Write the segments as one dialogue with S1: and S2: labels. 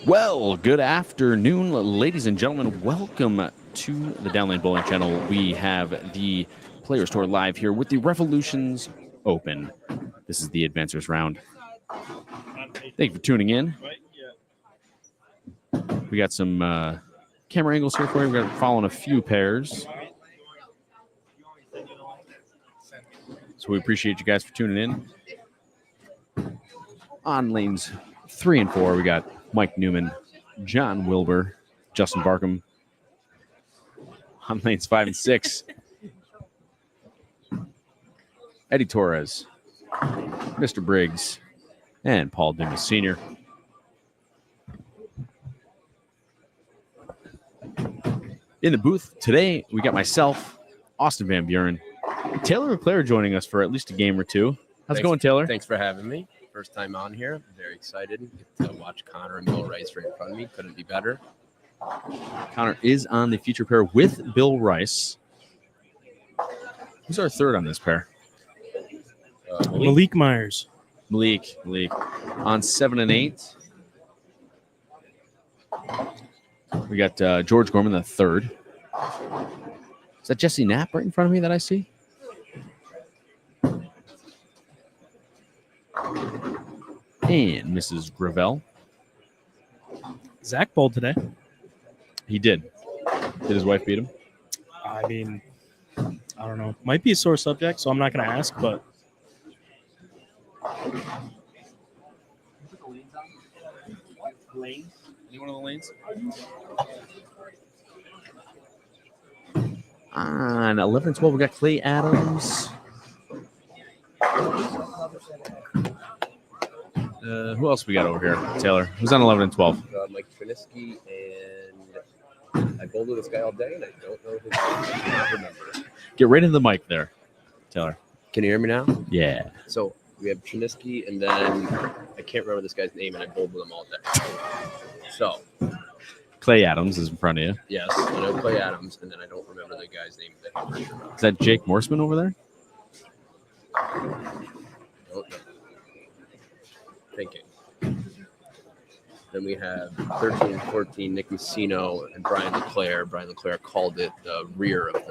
S1: Well, good afternoon, ladies and gentlemen. Welcome to the Downlane Bowling Channel. We have the Players Tour live here with the Revolutions Open. This is the Advancers round. Thank you for tuning in. We got some camera angles here for you. We're following a few pairs. So we appreciate you guys for tuning in. On lanes 3 and 4, we got Mike Newman, John Wilbur, Justin Barkham. On lanes 5 and 6, Eddie Torres, Mr. Briggs, and Paul Dimas Sr. In the booth today, we got myself, Austin Van Buren, Taylor Leclerc joining us for at least a game or two. How's it going, Taylor?
S2: Thanks for having me. First time on here. I'm very excited to watch Connor and Bill Rice right in front of me. Couldn't be better.
S1: Connor is on the feature pair with Bill Rice. Who's our third on this pair?
S3: Malik Myers.
S1: Malik on 7 and 8. We got George Gorman, the third. Is that Jesse Knapp right in front of me that I see? And Mrs. Gravel.
S3: Zach bowled today.
S1: He did. Did his wife beat him?
S3: I mean, I don't know. Might be a sore subject, so I'm not going to ask, but.
S1: Lane? Any one of the lanes? On 11 and 12, we got Clay Adams. Who else we got over here? Taylor. Who's on 11 and 12?
S2: Mike Triniski, and I bowled with this guy all day, and I don't know his name. I cannot remember.
S1: Get right into the mic there, Taylor.
S2: Can you hear me now?
S1: Yeah.
S2: So we have Triniski, and then I can't remember this guy's name, and I bowled with him all day. So
S1: Clay Adams is in front of you.
S2: yes, I know Clay Adams, and then I don't remember the guy's name.
S1: Is that Jake Morseman over there?
S2: Don't know. Thinking. Then we have 13 and 14, Nick Messino and Brian Leclerc. Brian Leclerc called it the rear of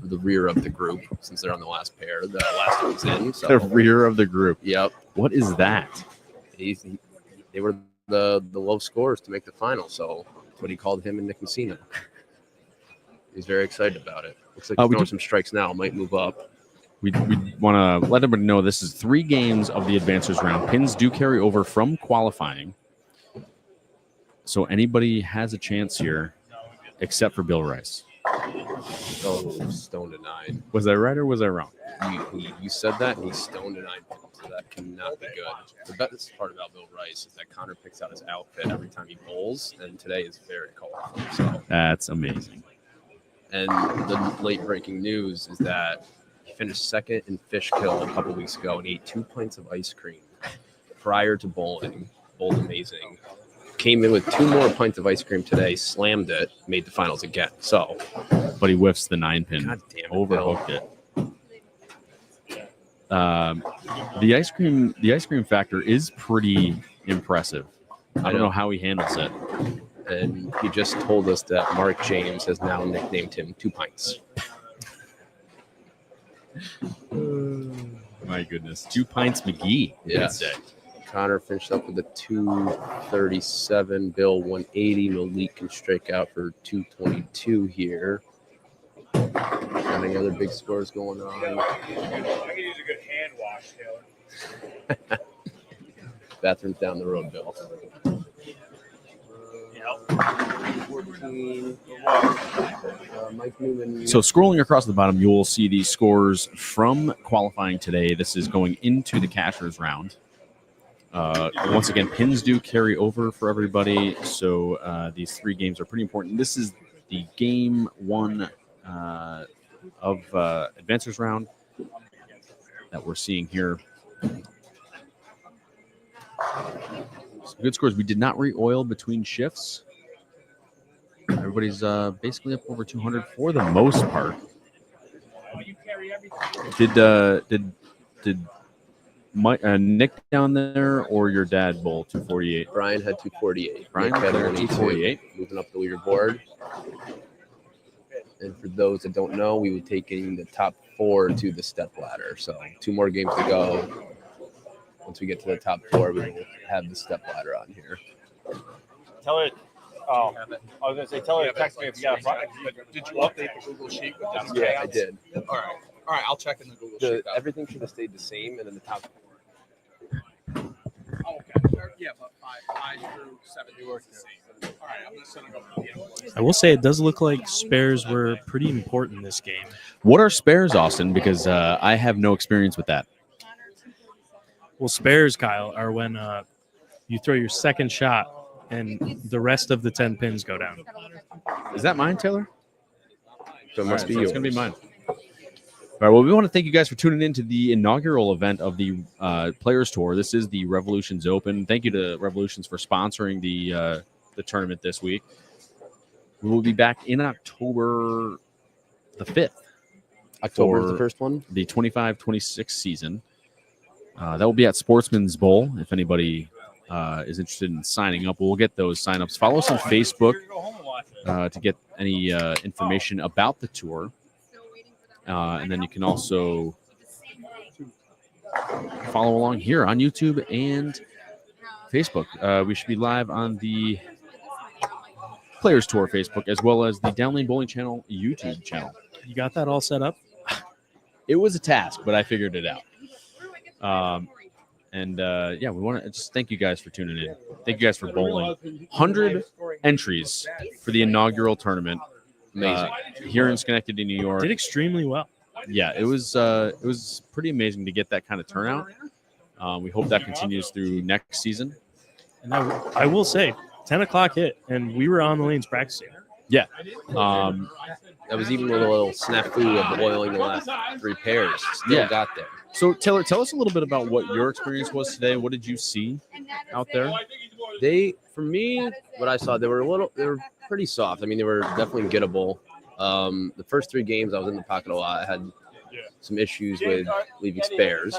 S2: the group since they're on the last pair. The last one's in. So.
S1: The rear of the group.
S2: Yep.
S1: What is that?
S2: They were the low scores to make the final, so that's what he called him and Nick Messino. He's very excited about it. Looks like he's throwing some strikes now. Might move up.
S1: We want to let everybody know this is 3 games of the Advancers round. Pins do carry over from qualifying. So anybody has a chance here except for Bill Rice.
S2: Oh, stoned a 9.
S1: Was I right or was I wrong?
S2: You said that, and he's stoned a 9. So that cannot be good. The best part about Bill Rice is that Connor picks out his outfit every time he bowls, and today is very colorful. So
S1: that's amazing.
S2: And the late breaking news is that he finished second in Fishkill a couple weeks ago and ate 2 pints of ice cream prior to bowling. Bowled amazing. Came in with 2 more pints of ice cream today, slammed it, made the finals again. So,
S1: but he whiffs the 9-pin.
S2: God damn it,
S1: overhooked it. The ice cream factor is pretty impressive. I don't know how he handles it.
S2: And he just told us that Mark James has now nicknamed him 2 pints.
S1: My goodness. 2 pints McGee.
S2: Yes. Connor finished up with a 237. Bill 180. Malik can strike out for 222 here. And any other big scores going on?
S4: I could use a good hand wash, Taylor.
S2: Bathroom's down the road, Bill. 14. Mike Newman.
S1: So scrolling across the bottom, you'll see the scores from qualifying today. This is going into the cashers round. Once again, pins do carry over for everybody, so these 3 games are pretty important. This is the game 1 of Advancers round that we're seeing here. Some good scores. We did not re-oil between shifts. Everybody's basically up over 200 for the most part. Did Nick down there or your dad bowl 248?
S2: Brian had 248.
S1: Brian
S2: Nick had
S1: there,
S2: 182,
S1: 248.
S2: moving up the leaderboard. And for those that don't know, we would take in the top 4 to the step ladder. So 2 more games to go. Once we get to the top 4, we will have the step ladder on here.
S4: Tell her. Oh, I was gonna say, tell her to text me if you got a product. But did you update the Google Sheet with them?
S2: Yeah, I did.
S5: All right. I'll check in the Google Sheet.
S2: Everything should have stayed the same, and then the top 4.
S5: Oh, okay. Yeah, but 5 through 7 work the same. All right, I'm just gonna go.
S3: I will say it does look like spares were pretty important this game.
S1: What are spares, Austin? Because I have no experience with that.
S3: Well, spares, Kyle, are when you throw your second shot and the rest of the 10 pins go down.
S1: Is that mine, Taylor?
S2: So it must be
S1: so
S2: yours.
S1: it's going to be mine. All right, well, we want to thank you guys for tuning in to the inaugural event of the Players Tour. This is the Revolutions Open. Thank you to Revolutions for sponsoring the tournament this week. We will be back in October the 5th.
S2: October is
S1: for
S2: the first one.
S1: The 25-26 season. That will be at Sportsman's Bowl. If anybody is interested in signing up, we'll get those signups. Follow us on Facebook to get any information about the tour. And then you can also follow along here on YouTube and Facebook. We should be live on the Players Tour Facebook as well as the Downlane Bowling Channel YouTube channel.
S3: You got that all set up?
S1: It was a task, but I figured it out. We want to just thank you guys for tuning in. Thank you guys for bowling. 100 entries for the inaugural tournament.
S2: Amazing.
S1: Here in Schenectady, New York.
S3: Did extremely well.
S1: Yeah, it was pretty amazing to get that kind of turnout. We hope that continues through next season.
S3: And I will say, 10 o'clock hit, and we were on the lanes practicing.
S1: Yeah.
S2: That was even with a little snafu of oiling the last 3 pairs. Still got there.
S1: So, Taylor, tell us a little bit about what your experience was today. What did you see out there?
S2: For me, what I saw, they were pretty soft. I mean, they were definitely gettable. The first 3 games, I was in the pocket a lot. I had some issues with leaving spares,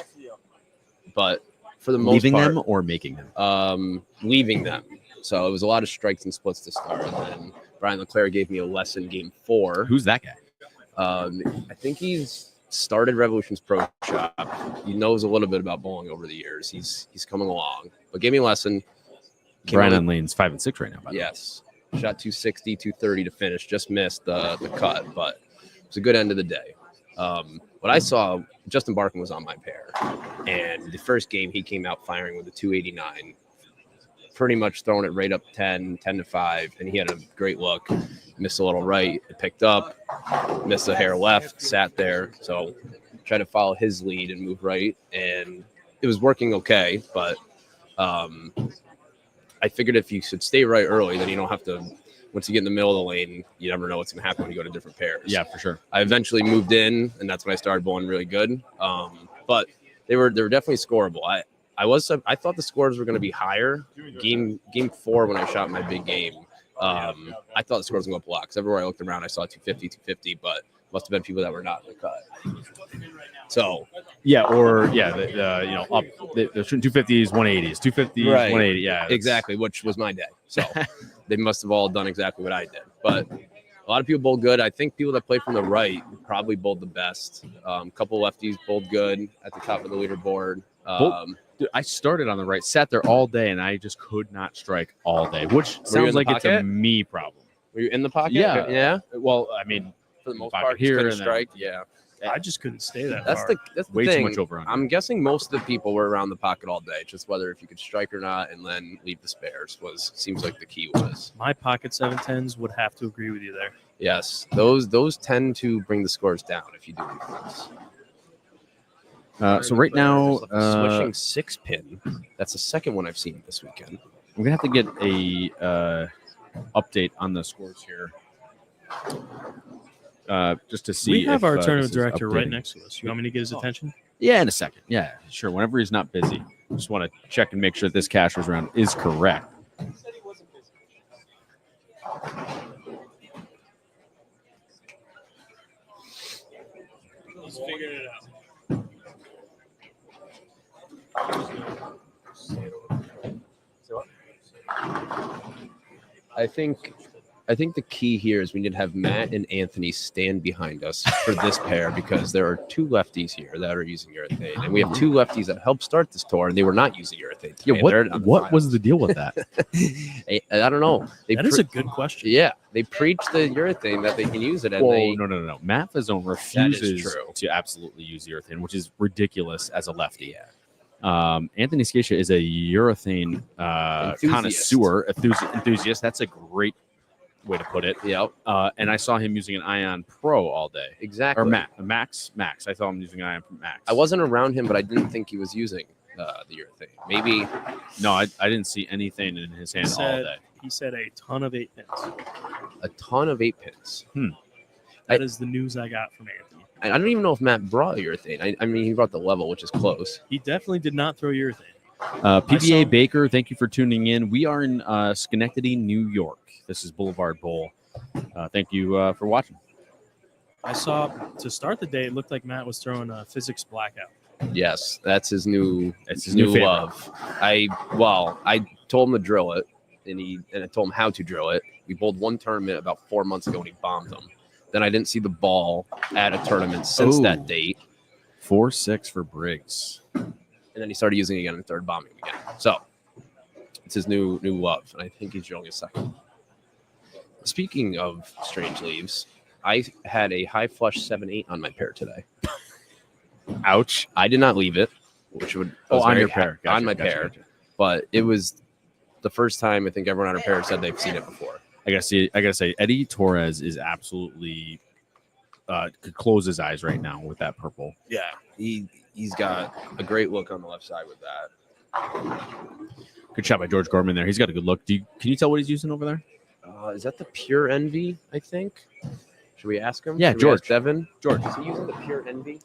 S2: but for the most
S1: Leaving
S2: part,
S1: them or making them?
S2: leaving them. So it was a lot of strikes and splits to start. And then Brian Leclerc gave me a lesson game 4.
S1: Who's that guy?
S2: I think he's started Revolutions Pro Shop. He knows a little bit about bowling over the years. He's coming along, but gave me a lesson.
S1: Brian on lanes 5 and 6 right now. By the way.
S2: Yes. Shot 260, 230 to finish. Just missed the cut, but it was a good end of the day. What I saw, Justin Barkin was on my pair. And the first game, he came out firing with a 289. Pretty much throwing it right up 10 to 5. And he had a great look. Missed a little right. It picked up. Missed a hair left. Sat there. So tried to follow his lead and move right. And it was working okay. But I figured if you should stay right early, then you don't have to, once you get in the middle of the lane, you never know what's going to happen when you go to different pairs.
S1: Yeah, for sure.
S2: I eventually moved in, and that's when I started bowling really good. But they were definitely scoreable. I thought the scores were going to be higher. Game 4 when I shot my big game, I thought the scores were going to go up a lot because everywhere I looked around, I saw 250, but must have been people that were not in the cut. So
S1: up. They're shooting 250s, 180s, 250s,
S2: Right.
S1: 180. Yeah,
S2: exactly, which was my day. So they must have all done exactly what I did. But a lot of people bowled good. I think people that played from the right probably bowled the best. A couple of lefties bowled good at the top of the leaderboard.
S1: Dude, I started on the right, sat there all day, and I just could not strike all day, which
S2: in
S1: sounds
S2: the
S1: like it's a
S2: pocket?
S1: me problem.
S2: Were you in the pocket?
S1: Yeah.
S2: Yeah.
S1: Well, I mean,
S2: For the most
S1: pocket
S2: part,
S1: here
S2: here
S1: and then-
S2: strike. Yeah.
S3: I just couldn't stay that
S2: That's
S3: far.
S2: the
S1: way
S2: thing.
S1: too much over on.
S2: I'm guessing most of the people were around the pocket all day. Just whether if you could strike or not, and then leave the spares seems like the key was.
S3: My pocket 710s would have to agree with you there.
S2: Yes, those tend to bring the scores down if you do things.
S1: So right now,
S2: Swishing 6-pin. That's the second one I've seen this weekend.
S1: we're gonna have to get a update on the scores here, just to see.
S3: We have
S1: if,
S3: our
S1: this
S3: tournament
S1: is
S3: director right
S1: updating.
S3: next to us. You want me to get his attention?
S1: Yeah, in a second. Yeah, sure. Whenever he's not busy, just want to check and make sure this cashier's round is correct.
S4: He's figured it out.
S2: I think the key here is we need to have Matt and Anthony stand behind us for this pair because there are two lefties here that are using urethane, and we have two lefties that helped start this tour, and they were not using urethane today.
S1: Yeah, what was the deal with that?
S2: I don't know.
S3: That is a good question.
S2: Yeah, they preach the urethane that they can use it, and
S1: No. Matt Fazzone refuses
S2: true.
S1: to absolutely use urethane, which is ridiculous as a lefty. Anthony Scatia is a urethane connoisseur, enthusiast. That's a great way to put it.
S2: Yep.
S1: And I saw him using an Ion Pro all day.
S2: Exactly.
S1: Or Max. I saw him using an Ion Max.
S2: I wasn't around him, but I didn't think he was using the urethane. Maybe.
S1: No, I didn't see anything in his hand all day.
S3: He said a ton of 8 pins.
S2: A ton of 8 pins.
S3: That is the news I got from Anthony.
S2: I don't even know if Matt brought urethane. I mean, he brought the level, which is close.
S3: He definitely did not throw urethane.
S1: PBA Baker, thank you for tuning in. We are in Schenectady, New York. This is Boulevard Bowl. Thank you for watching.
S3: I saw to start the day, it looked like Matt was throwing a physics blackout.
S2: Yes, that's his new.
S1: It's his new favorite.
S2: Love. I told him to drill it, and I told him how to drill it. We bowled one tournament about 4 months ago, and he bombed them. Then I didn't see the ball at a tournament since that date.
S1: 4-6 for Briggs.
S2: And then he started using it again in third, bombing again. So it's his new love, and I think he's drilling a second. Speaking of strange leaves, I had a high flush 7-8 on my pair today.
S1: Ouch.
S2: I did not leave it, which would
S1: on your pair. Gotcha,
S2: on my pair.
S1: Gotcha.
S2: But it was the first time I think everyone on our pair said they've seen it before.
S1: I gotta say, Eddie Torres is absolutely could close his eyes right now with that purple.
S2: Yeah, he's got a great look on the left side with that.
S1: Good shot by George Gorman there. He's got a good look. Can you tell what he's using over there?
S2: Is that the Pure Envy? I think. Should we ask him?
S1: Yeah,
S2: Should we
S1: George.
S2: ask Devin.
S1: George,
S2: Is he using the Pure Envy?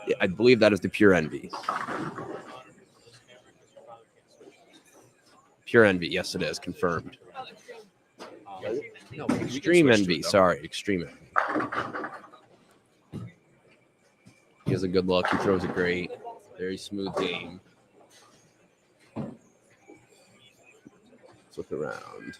S2: Yeah, I believe that is the Pure Envy. Pure Envy, yes, it is confirmed. No, Extreme Envy. Sorry, Extreme Envy. He has a good look. He throws a great, very smooth game. Let's look around.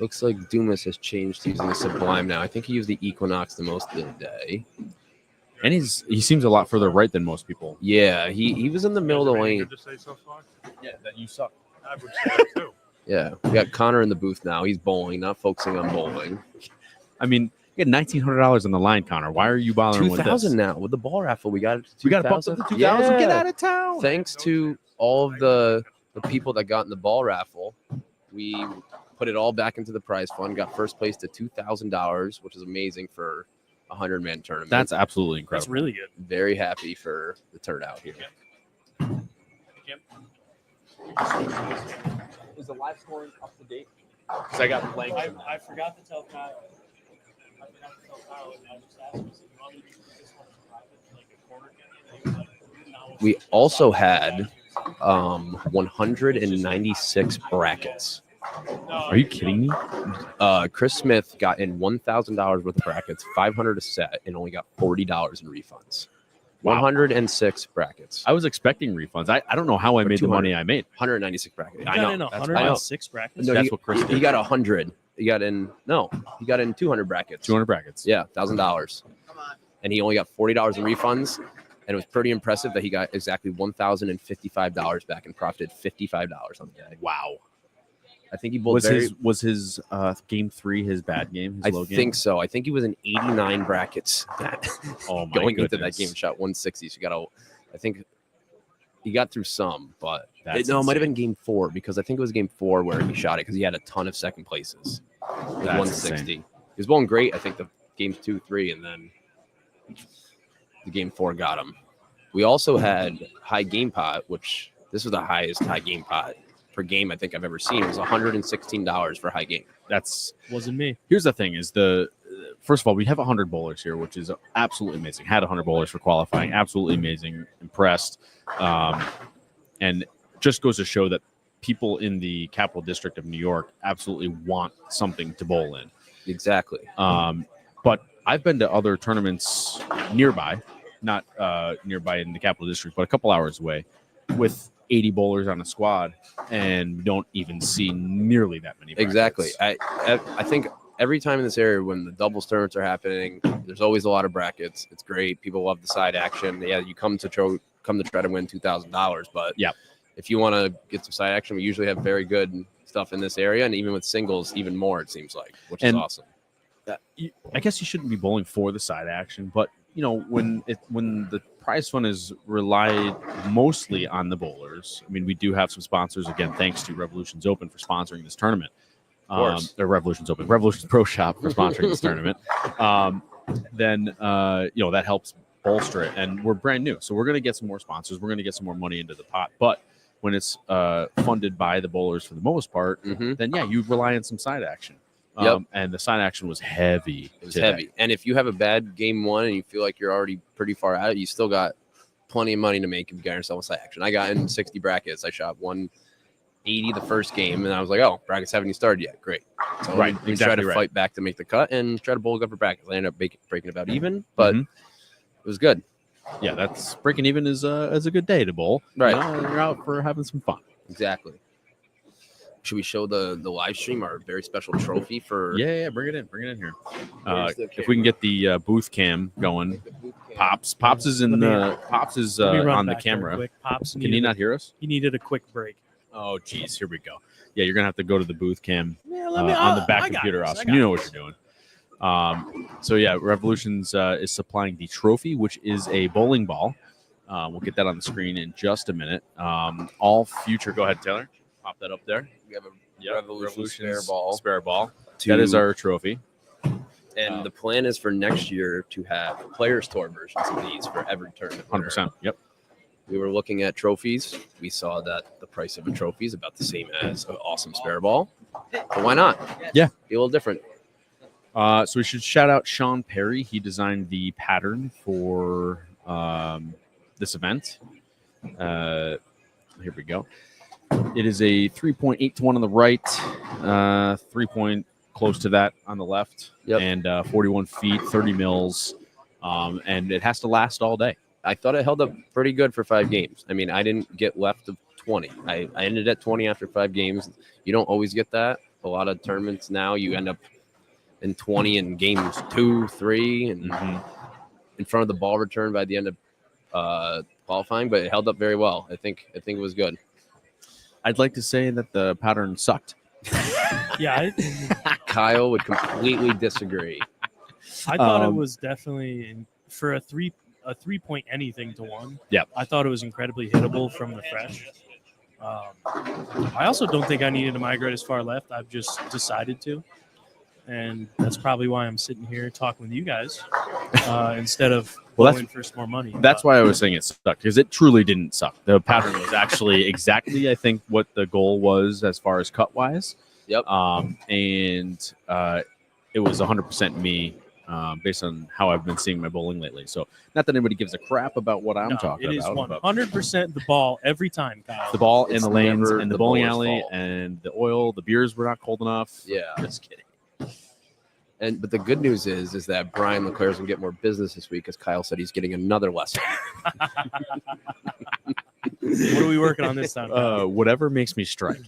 S2: Looks like Dumas has changed to using the Sublime now. I think he used the Equinox the most of the day.
S1: and he seems a lot further right than most people.
S2: Yeah, he was in the middle of the lane.
S4: To say so far?
S1: Yeah, that you suck.
S4: I would say that too.
S2: Yeah, we got Connor in the booth now. He's bowling, not focusing on bowling.
S1: I mean, you had $1,900 on the line, Connor. Why are you bothering with this?
S2: 2,000 now with the ball raffle. We got it to 2,000.
S1: We got to bump it to 2,000. Get out of town.
S2: Thanks to all of the people that got in the ball raffle, we put it all back into the prize fund. Got first place to $2,000, which is amazing for a 100-man tournament.
S1: That's absolutely incredible.
S3: That's really good.
S2: Very happy for the turnout here.
S5: Is the live scoring up to date?
S1: Because I got blank.
S3: I forgot to tell Kyle. And I just asked him, you want me to do this one private, like a quarter game?
S2: We also had 196 brackets.
S1: Are you kidding me?
S2: Chris Smith got in $1,000 worth of brackets, $500 a set, and only got $40 in refunds.
S1: Wow.
S2: 106 brackets.
S1: I was expecting refunds. I don't know how I made the
S2: 200.
S1: money I made.
S2: 196 brackets.
S3: I know. 106 brackets.
S2: No,
S1: That's what Chris
S2: He
S1: did.
S2: got 100. He got in 200 brackets.
S1: 200 brackets.
S2: Yeah, $1,000.
S5: Come on.
S2: And he only got $40 in refunds. And it was pretty impressive that he got exactly $1,055 back and profited $55 on the day.
S1: Wow.
S2: I think he bowled
S1: Was his game 3 his bad game? His
S2: I
S1: low game?
S2: think so. I think he was in 89 brackets
S1: Oh my
S2: going into
S1: goodness.
S2: that game. Shot 160. So I think he got through some, but
S1: That's
S2: it might have been
S1: insane.
S2: game 4 because I think it was game 4 where he shot it because he had a ton of second places. With
S1: That's
S2: 160.
S1: insane.
S2: He was bowling great. I think the games 2, 3, and then the game 4 got him. We also had high game pot, which this was the highest high game pot per game I think I've ever seen. It was $116 for high game.
S1: That's
S3: Wasn't me.
S1: here's the thing: is first of all, we have 100 bowlers here, which is absolutely amazing. Had 100 bowlers for qualifying, absolutely amazing. Impressed, and just goes to show that people in the Capital District of New York absolutely want something to bowl in.
S2: Exactly.
S1: But I've been to other tournaments nearby, not nearby in the Capital District, but a couple hours away, with 80 bowlers on a squad, and don't even see nearly that many brackets.
S2: Exactly. I think every time in this area when the doubles tournaments are happening, there's always a lot of brackets. It's great. People love the side action. Yeah, you come to try to win $2,000, but
S1: yeah,
S2: if you want to get some side action, we usually have very good stuff in this area, and even with singles, even more. It seems like, which is awesome.
S1: I guess you shouldn't be bowling for the side action, but when the prize fund is relied mostly on the bowlers. I mean, we do have some sponsors, again, thanks to Revolutions Open for sponsoring this tournament. Or Revolutions Open, Revolutions Pro Shop for sponsoring this tournament. Then that helps bolster it, and we're brand new, so we're going to get some more sponsors. We're going to get some more money into the pot, but when it's funded by the bowlers for the most part, then yeah, you rely on some side action. And the side action was heavy.
S2: It was heavy. And if you have a bad game one and you feel like you're already pretty far out, you still got plenty of money to make if you got yourself a side action. I got in 60 brackets. I shot 180 the first game, and I was like, oh, brackets haven't even started yet. Great. So
S1: right.
S2: We try to fight back to make the cut and try to bowl up for brackets. I ended up breaking about even, but it was good.
S1: Yeah, that's breaking even is a good day to bowl.
S2: Right.
S1: You're out for having some fun.
S2: Exactly. Should we show the live stream our very special trophy for?
S1: Yeah, bring it in here. If we can get the booth cam going, Pops is on the camera.
S3: Pops,
S1: can you not hear us?
S3: He needed a quick break.
S1: Oh, geez, here we go. Yeah, you're gonna have to go to the booth cam on the back computer, Austin. You know what you're doing. So yeah, Revolutions is supplying the trophy, which is a bowling ball. We'll get that on the screen in just a minute. All future. Go ahead, Taylor. Pop that up there.
S2: We have a Revolution
S1: spare ball. That is our trophy.
S2: And the plan is for next year to have Players Tour versions of these for every tournament.
S1: 100%. Yep.
S2: We were looking at trophies. We saw that the price of a trophy is about the same as an awesome spare ball. So why not?
S1: Yeah.
S2: Be a little different.
S1: So we should shout out Sean Perry. He designed the pattern for this event. Here we go. It is a 3.8 to 1 on the right, 3 point close to that on the left, and 41 feet, 30 mils, and it has to last all day.
S2: I thought it held up pretty good for 5 games. I mean, I didn't get left of 20. I ended at 20 after 5 games. You don't always get that. A lot of tournaments now, you end up in 20 in games 2, 3, and in front of the ball return by the end of qualifying, but it held up very well. I think it was good.
S1: I'd like to say that the pattern sucked.
S3: Yeah.
S2: Kyle would completely disagree.
S3: I thought it was definitely for a 3 point anything to 1.
S1: Yeah.
S3: I thought it was incredibly hittable from the fresh. I also don't think I needed to migrate as far left. I've just decided to. And that's probably why I'm sitting here talking with you guys instead of going for some more money.
S1: That's why I was saying it sucked, because it truly didn't suck. The pattern was actually exactly, I think, what the goal was as far as cut-wise.
S2: Yep.
S1: And it was 100% me based on how I've been seeing my bowling lately. So not that anybody gives a crap about what I'm talking about.
S3: It is 100% the ball every time, Kyle.
S1: The ball in the lanes and the bowling alley and the oil. The beers were not cold enough.
S2: Yeah.
S1: Just kidding.
S2: But the good news is that Brian Leclerc's going to get more business this week because Kyle said he's getting another lesson.
S3: What are we working on this time?
S1: Whatever makes me strike.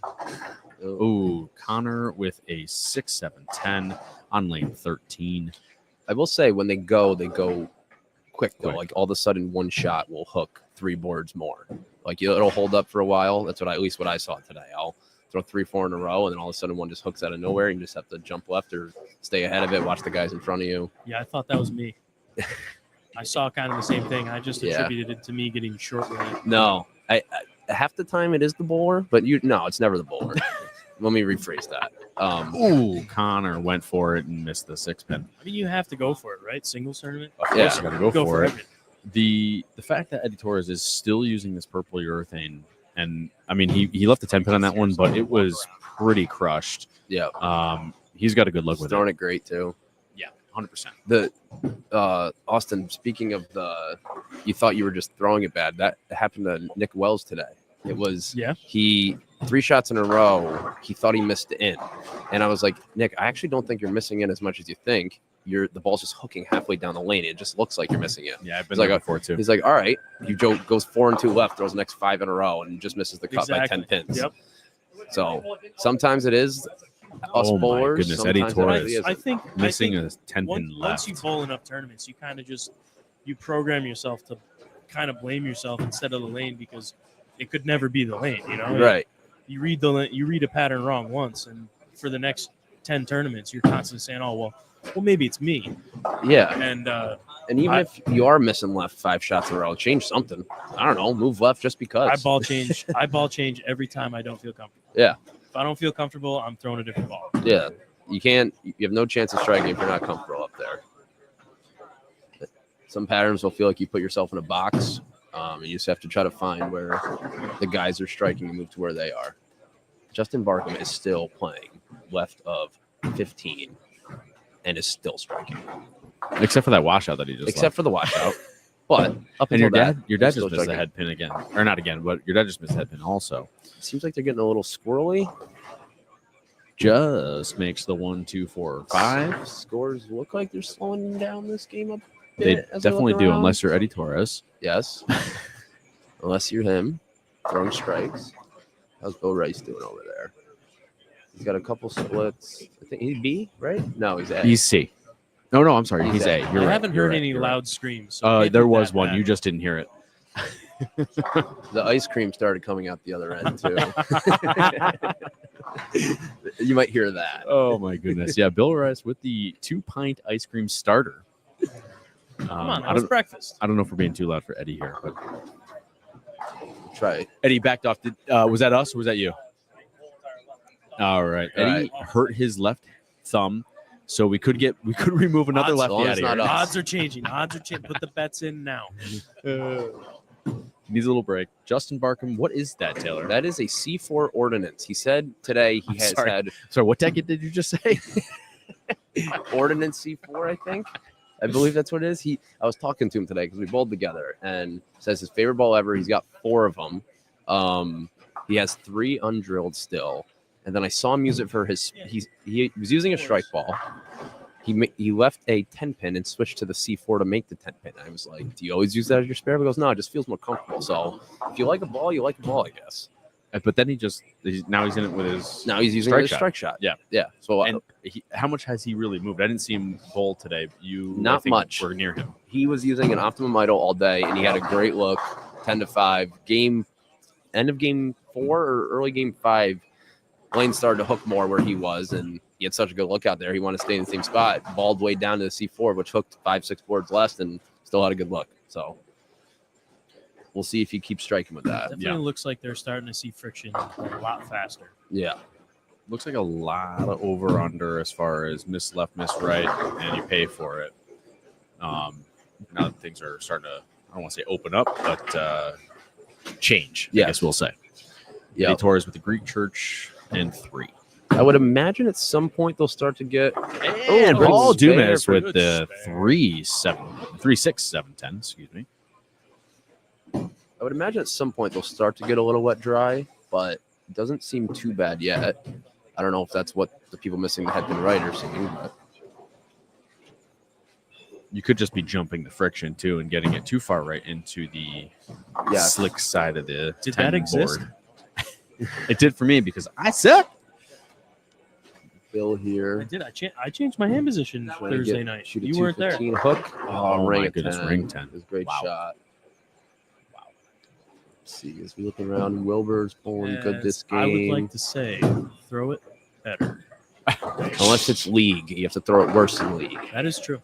S1: Ooh, Connor with a 6-7-10 on lane 13.
S2: I will say when they go quick though. Like all of a sudden, one shot will hook 3 boards more. Like it'll hold up for a while. That's at least what I saw today. I'll throw 3-4 in a row, and then all of a sudden one just hooks out of nowhere. And you just have to jump left or stay ahead of it. Watch the guys in front of you.
S3: Yeah, I thought that was me. I saw kind of the same thing. I just attributed it to me getting short with it.
S2: No, I half the time it is the bowler, but it's never the bowler. Let me rephrase that.
S1: Connor went for it and missed the 6-pin.
S3: I mean, you have to go for it, right? Singles tournament.
S1: Of course, you got to go for it.
S3: Everything.
S1: The fact that Eddie Torres is still using this purple urethane, and I mean he left the 10-pin on that one, but it was pretty crushed.
S2: Yeah.
S1: He's got a good look with it.
S2: Throwing it great too.
S1: Yeah, 100%.
S2: The Austin, speaking of you thought you were just throwing it bad. That happened to Nick Wells today. It was
S3: Yeah.
S2: he 3 shots in a row. He thought he missed in, and I was like, Nick, I actually don't think you're missing in as much as you think. The ball's just hooking halfway down the lane. It just looks like you're missing it.
S1: Yeah, I've been
S2: He's
S1: there
S2: like,
S1: before too.
S2: He's like, all right. Joe goes 4 and 2 left, throws the next 5 in a row, and just misses the cut by 10 pins.
S3: Yep.
S2: So sometimes it is us
S1: Oh my
S2: bowlers.
S1: goodness, Eddie
S2: sometimes it
S1: Torres.
S2: really isn't.
S3: I think
S1: Missing
S3: I
S1: a
S3: think
S1: 10 pin
S3: once
S1: left.
S3: you bowl enough tournaments, you kind of you program yourself to kind of blame yourself instead of the lane because it could never be the lane. You know,
S2: Right.
S3: You read a pattern wrong once, and for the next 10 tournaments, you're constantly saying, "Oh well, maybe it's me."
S2: Yeah.
S3: And
S2: And even if you are missing left 5 shots in a row, change something. I don't know, move left just because.
S3: I ball change every time I don't feel comfortable.
S2: Yeah.
S3: If I don't feel comfortable, I'm throwing a different ball.
S2: Yeah. You have no chance of striking if you're not comfortable up there. Some patterns will feel like you put yourself in a box. And you just have to try to find where the guys are striking and move to where they are. Justin Barkham is still playing left of 15 and is still striking.
S1: Except for that washout that he just
S2: Except for the washout. But up
S1: and
S2: until that,
S1: your dad
S2: he's
S1: just
S2: still
S1: missed the
S2: striking.
S1: head pin again. Or not again, but your dad just missed the head pin also.
S2: Seems like they're getting a little squirrely.
S1: Just makes the 1, 2, 4, 5.
S2: Scores look like they're slowing down this game a
S1: They
S2: bit. as I
S1: definitely
S2: look
S1: do,
S2: around.
S1: unless you're Eddie Torres.
S2: Yes. Unless you're him throwing strikes. How's Bill Rice doing over there? He's got a couple splits. I think he's B, right? No, he's A.
S1: He's C. No, I'm sorry.
S2: He's
S1: He's
S2: A.
S1: A.
S3: I
S1: You're right,
S3: haven't
S1: you're
S3: heard
S1: right,
S3: any
S1: you're right.
S3: loud screams. So can't
S1: There
S3: put
S1: was
S3: that
S1: one.
S3: back.
S1: You just didn't hear it.
S2: The ice cream started coming out the other end, too. You might hear that.
S1: Oh, my goodness. Yeah, Bill Rice with the 2-pint ice cream starter.
S3: Come on,
S1: I
S3: that was
S1: don't,
S3: breakfast.
S1: I don't know if we're being too loud for Eddie here, but
S2: Try it.
S1: Eddie backed off. Was that us or was that you? All right. Eddie hurt his left thumb, so we could remove another
S3: Odds-
S1: lefty
S2: long
S1: out
S2: as
S1: of
S2: not
S1: here.
S2: us.
S3: Odds are changing. Put the bets in now.
S1: Needs a little break. Justin Barkham, what is that, Taylor?
S2: That is a C4 ordinance. He said today he
S1: I'm
S2: has
S1: sorry.
S2: had
S1: Sorry, what decade did you just say?
S2: ordinance C4, I think. I believe that's what it is. I was talking to him today because we bowled together, and says his favorite ball ever. He's got 4 of them. He has 3 undrilled still, and then I saw him use it for his. He was using a strike ball. He left a 10 pin and switched to the C4 to make the 10 pin. I was like, "Do you always use that as your spare?" He goes, "No, it just feels more comfortable." So if you like a ball, you like a ball, I guess.
S1: But then now he's in it with his.
S2: Now he's using
S1: Strike
S2: his
S1: shot.
S2: strike shot.
S1: Yeah.
S2: Yeah. So
S1: And how much has he really moved? I didn't see him bowl today.
S2: Not
S1: I think,
S2: much.
S1: We're near him.
S2: he was using an Optimum Idol all day, and he had a great look. 10-5 end of game 4 or early game 5. Lane started to hook more where he was, and he had such a good look out there. He wanted to stay in the same spot. Balled way down to the C4, which hooked 5-6 boards less, and still had a good look. So we'll see if he keeps striking with that.
S3: Definitely looks like they're starting to see friction a lot faster.
S2: Yeah.
S1: Looks like a lot of over under as far as miss left, miss right, and you pay for it. Now that things are starting to, I don't want to say open up, but change. I
S2: Yes.
S1: guess we'll say.
S2: Yeah.
S1: Eddie Torres with the Greek Church and 3.
S2: I would imagine at some point they'll start to get.
S1: And
S2: good
S1: Paul
S2: spare,
S1: Dumas
S3: pretty
S1: with
S3: good
S1: the
S3: spare.
S1: 3-6-7-10. Excuse me.
S2: I would imagine at some point they'll start to get a little wet dry, but it doesn't seem too bad yet. I don't know if that's what the people missing the head pin right are seeing, but
S1: You could just be jumping the friction too and getting it too far right into the slick side of the
S3: Did
S1: 10
S3: that exist?
S1: board. It did for me because I suck.
S2: Bill here.
S3: I did. I changed my hand position
S2: Trying to
S3: Thursday
S2: get-
S3: night.
S2: shoot a
S3: You weren't there.
S2: 215 hook.
S1: Oh,
S2: ring
S1: my
S2: at
S1: goodness,
S2: 10.
S1: ring 10.
S2: It was a great
S1: Wow.
S2: shot. Wow. Let's see, as we look around, Wilbur's pulling good this game.
S3: I would like to say, throw it better.
S2: Unless it's league, you have to throw it worse than league.
S3: That is true.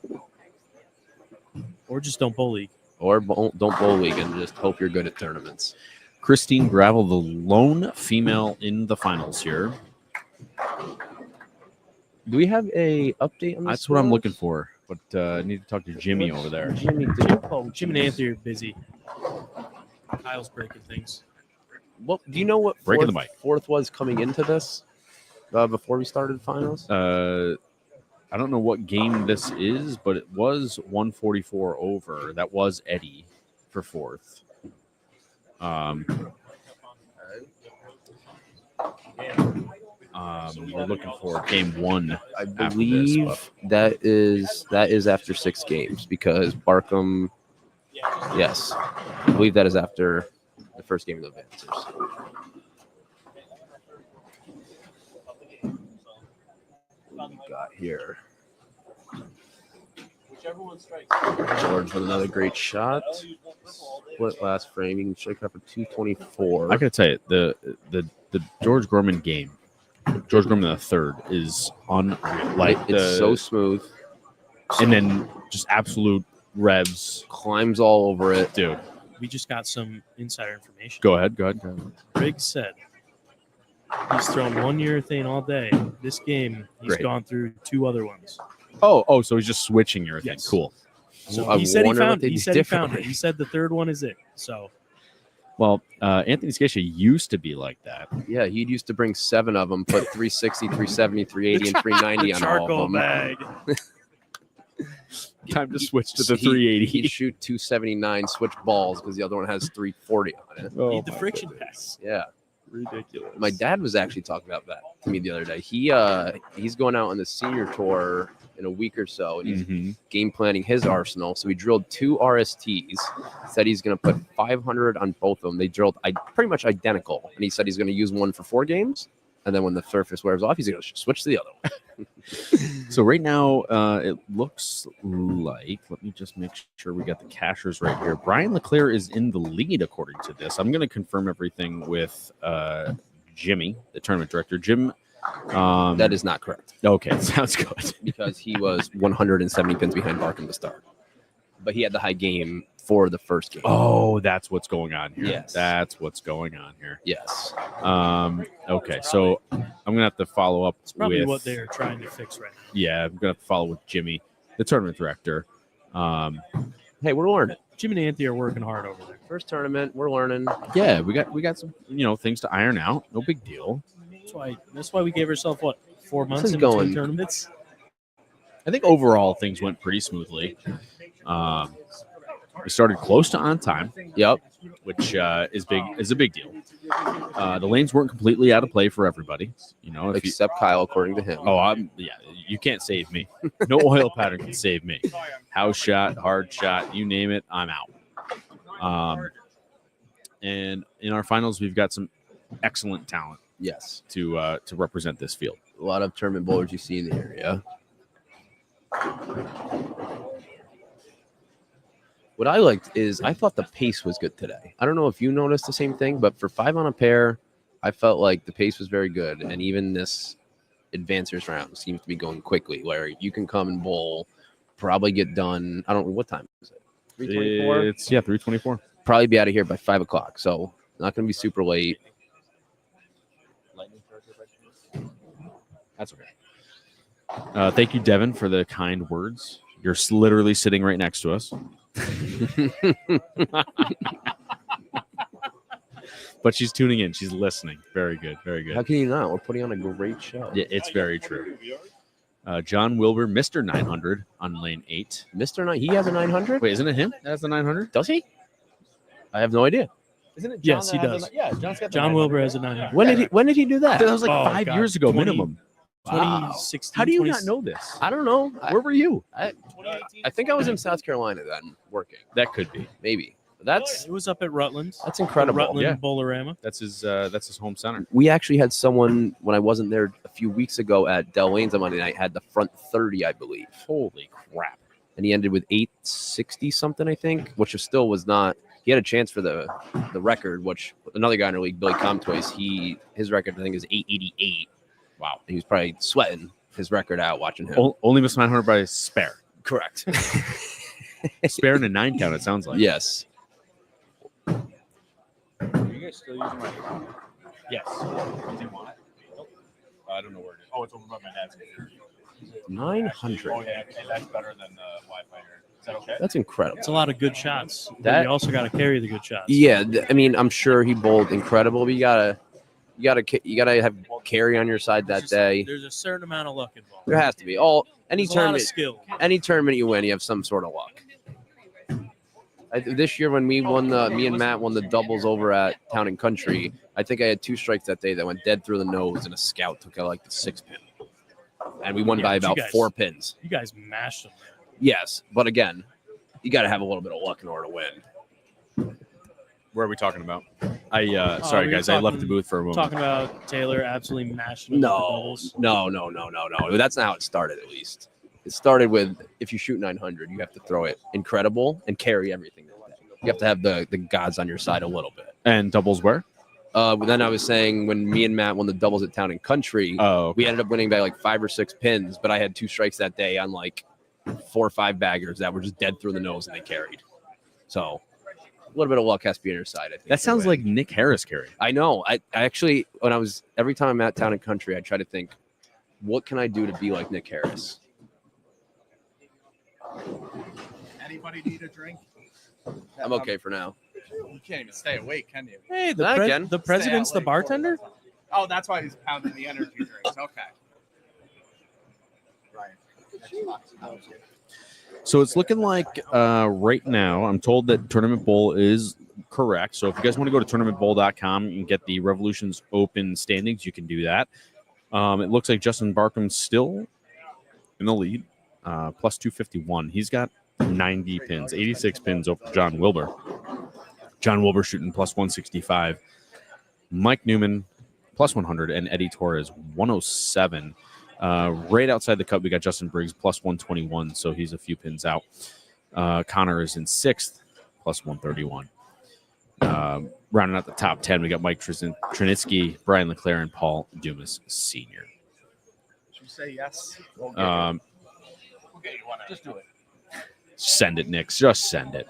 S3: Or just don't bowl league.
S2: Or don't bowl league and just hope you're good at tournaments.
S1: Christine Gravel, the lone female in the finals here.
S2: Do we have a update on this?
S1: That's what I'm looking for. But I need to talk to Jimmy over there.
S2: Jimmy,
S3: Jim and Anthony are busy. Kyle's breaking things.
S2: what do you know what
S1: Breaking the
S2: fourth,
S1: mic.
S2: fourth was coming into this before we started the finals?
S1: I don't know what game this is, but it was 144 over. That was Eddie for 4th. We're looking for game one.
S2: I
S1: after this,
S2: believe
S1: but-
S2: that is after 6 games because Barkham. Yes, I believe that is after the first game of the Advancers. What we got here? George with another great shot. Split last framing. Check up for 224.
S1: I gotta tell you, the George Gorman game, George Gorman III is unreal. Like
S2: It's so smooth.
S1: and then just absolute revs,
S2: Climbs all over it.
S1: dude.
S3: We just got some insider information.
S1: Go ahead.
S3: Riggs said he's thrown one urethane all day. This game, he's
S1: Great.
S3: gone through 2 other ones.
S1: Oh, so he's just switching your thing.
S3: Yes.
S1: Cool.
S3: So
S2: I
S3: he said he
S2: wonder what
S3: found
S2: they
S3: it. He
S2: do
S3: said he found it.
S2: differently.
S3: He said the 3rd one is it. So
S1: Well, Anthony Scatia used to be like that.
S2: Yeah, he used to bring 7 of them, put 360, 370, 380, and 390
S3: the
S2: on all of
S3: charcoal
S2: them.
S3: bag.
S1: Time to switch to the
S2: He-
S1: 380.
S2: He'd shoot 279, switch balls because the other one has 340 on it.
S1: Oh,
S3: Need the
S1: my
S3: friction
S1: goodness.
S3: pack.
S2: Yeah.
S1: Ridiculous.
S2: My dad was actually talking about that to me the other day. He's going out on the senior tour in a week or so, and he's
S1: Mhm.
S2: game planning his arsenal. So he drilled 2 RSTs. Said he's going to put 500 on both of them. They drilled pretty much identical, and he said he's going to use one for 4 games, and then when the surface wears off, he's going to switch to the other one.
S1: So right now, it looks like, let me just make sure we got the cashers right here. Brian Leclerc is in the lead according to this. I'm going to confirm everything with Jimmy, the tournament director. Jim,
S2: That is not correct
S1: okay. Sounds good.
S2: because he was 170 pins behind Barkham to start, but he had the high game for the first game.
S1: Oh, that's what's going on here.
S2: Yes.
S1: That's what's going on here.
S2: Yes.
S1: Okay, so I'm gonna have to follow up
S3: It's probably
S1: with
S3: what they're trying to fix right now.
S1: yeah. I'm gonna have to follow with Jimmy, the tournament director.
S2: Hey, we're learning.
S3: Jim and Anthony are working hard over there.
S2: First tournament, we're learning.
S1: Yeah, we got some things to iron out. No big deal.
S3: That's why we gave ourselves 4 months
S2: is
S3: in between
S2: going-
S3: tournaments.
S1: I think overall things went pretty smoothly. We started close to on time,
S2: Yep.
S1: which is a big deal. The lanes weren't completely out of play for everybody. If you,
S2: Except Kyle, according to him.
S1: you can't save me. No oil pattern can save me. House shot, hard shot, you name it, I'm out. And in our finals, we've got some excellent talent
S2: Yes.
S1: to represent this field.
S2: A lot of tournament bowlers you see in the area. What I liked is I thought the pace was good today. I don't know if you noticed the same thing, but for 5 on a pair, I felt like the pace was very good. And even this advancers round seems to be going quickly, where you can come and bowl, probably get done. I don't know what time is it. 3:24.
S1: It's 3:24.
S2: Probably be out of here by 5 o'clock. So not going to be super late.
S1: That's okay. Thank you, Devin, for the kind words. You're literally sitting right next to us. But she's tuning in. She's listening. Very good. Very
S2: How
S1: good.
S2: can you not? We're putting on a great show.
S1: Yeah, it's very true. John Wilbur, Mr. 900 on lane 8.
S2: Mr. Knight, he has a 900?
S1: Wait, isn't it him? That's the 900?
S2: Does he? I have no idea.
S1: Isn't it?
S3: Yes, he does.
S1: John's got the
S3: John
S1: 900.
S3: Wilbur has a 900.
S2: When did he do that?
S1: That was like
S3: Oh,
S1: 5
S3: God.
S1: years ago
S3: 20
S1: minimum.
S2: Wow.
S3: 2016.
S1: How do you
S3: 20
S1: not know this?
S2: I don't know.
S1: Where were you?
S2: I think I was in South Carolina then working.
S1: That could be.
S2: Maybe. That's
S3: It was up at Rutland.
S2: incredible.
S3: Rutland
S1: Yeah.
S3: Bowlerama.
S1: That's his home center.
S2: We actually had someone when I wasn't there a few weeks ago at Del Wayne's on Monday night had the front 30, I believe.
S1: Holy crap.
S2: And he ended with 860 something, I think, which was not. He had a chance for the record, which another guy in our league, Billy Comtois, his record I think is 888.
S1: Wow.
S2: He was probably sweating his record out watching him.
S1: Only missed 900 by a spare.
S2: Correct.
S1: Spare and a 9 count, it sounds like.
S2: Yes.
S4: Are you guys still using my phone?
S1: Yes.
S4: Do you want it?
S1: I don't know where it is.
S4: Oh, it's over by my dad's computer.
S2: 900.
S4: Oh, yeah. Okay, that's better than the Wi-Fi here. Is that okay?
S2: That's incredible.
S3: It's a lot of good shots. But
S2: That-
S3: you also got to carry the good shots.
S2: Yeah, I mean, I'm sure he bowled incredible, but you gotta have carry on your side that day.
S3: There's a certain amount of luck involved.
S2: There has to be. Any
S3: There's a lot of
S2: tournament,
S3: skill.
S2: any tournament you win, you have some sort of luck. This year when me and Matt won the doubles over at Town and Country, I think I had 2 strikes that day that went dead through the nose, and a scout took out like the 6 pin, and we won by about 4 pins.
S3: You guys mashed them.
S2: Yes, but again, you got to have a little bit of luck in order to win.
S1: Where are we talking about? Sorry,
S3: we were
S1: guys. I left the booth for a moment.
S3: Talking about Taylor absolutely mashing them with the doubles.
S2: No. That's not how it started, at least. It started with, if you shoot 900, you have to throw it incredible and carry everything that day. You have to have the gods on your side a little bit.
S1: And doubles where?
S2: Then I was saying when me and Matt won the doubles at Town and Country, we ended up winning by like 5 or 6 pins, but I had 2 strikes that day on like 4 or 5 baggers that were just dead through the nose and they carried. So a little bit of luck has to be on your side, I think.
S1: That sounds like Nick Harris carry.
S2: I know. I actually, every time I'm at Town and Country, I try to think, what can I do to be like Nick Harris?
S5: Anybody need a drink?
S2: I'm okay for now.
S5: You can't even stay awake, can you?
S3: Hey,
S2: Again.
S3: the president's the bartender?
S5: Oh, that's why he's pounding the energy drinks. Okay. Right.
S1: So it's looking like right now, I'm told that Tournament Bowl is correct. So if you guys want to go to tournamentbowl.com and get the Revolutions Open standings, you can do that. It looks like Justin Barkham's still in the lead, plus 251. He's got 90 pins, 86 pins over John Wilbur. John Wilbur shooting plus 165. Mike Newman, plus 100, and Eddie Torres, 107. Right outside the cut, we got Justin Briggs, plus 121, so he's a few pins out. Connor is in 6th, plus 131. Rounding out the top 10, we got Mike Trinitsky, Brian Leclerc, and Paul Dumas Sr.
S5: Should we say yes?
S4: We'll get you one. Just do it.
S1: Send it, Nick. Just send it.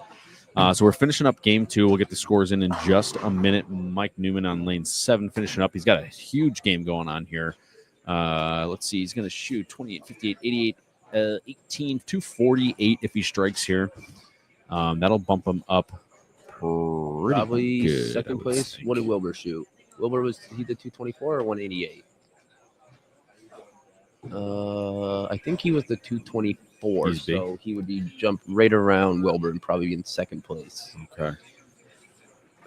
S1: So we're finishing up game 2. We'll get the scores in just a minute. Mike Newman on lane 7 finishing up. He's got a huge game going on here. Let's see. He's going to shoot 28, 58, 88, 18, 248 if he strikes here. That'll bump him up
S2: Probably
S1: good,
S2: second place. What did Wilbur shoot? Wilbur he did 224 or 188? I think he was the 224,
S1: He's big.
S2: so he would be jumped right around Wilbur and probably be in second place.
S1: Okay.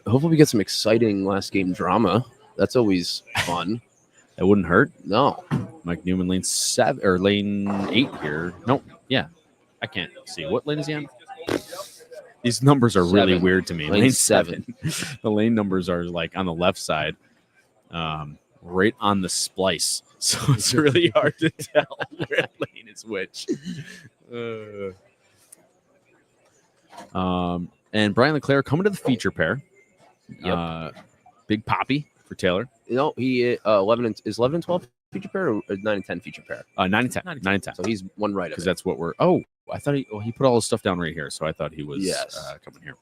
S2: Hopefully we get some exciting last game drama. That's always fun.
S1: That wouldn't hurt.
S2: No.
S1: Mike Newman, lane 7 or lane 8 here. Nope. Yeah. I can't see. What lane is he on? These numbers are really
S2: 7.
S1: weird to me.
S2: Lane 7.
S1: The lane numbers are like on the left side, right on the splice. So it's really hard to tell where lane is which. And Brian Leclerc coming to the feature pair.
S2: Yep.
S1: Big Poppy for Taylor.
S2: No, he 11 and 12 feature pair or 9 and 10 feature pair?
S1: 9 and 10. 9 and 10.
S2: So he's one right of
S1: Because
S2: it.
S1: that's what we're. Oh, I thought he put all his stuff down right here. So I thought he was
S2: Yes.
S1: coming here.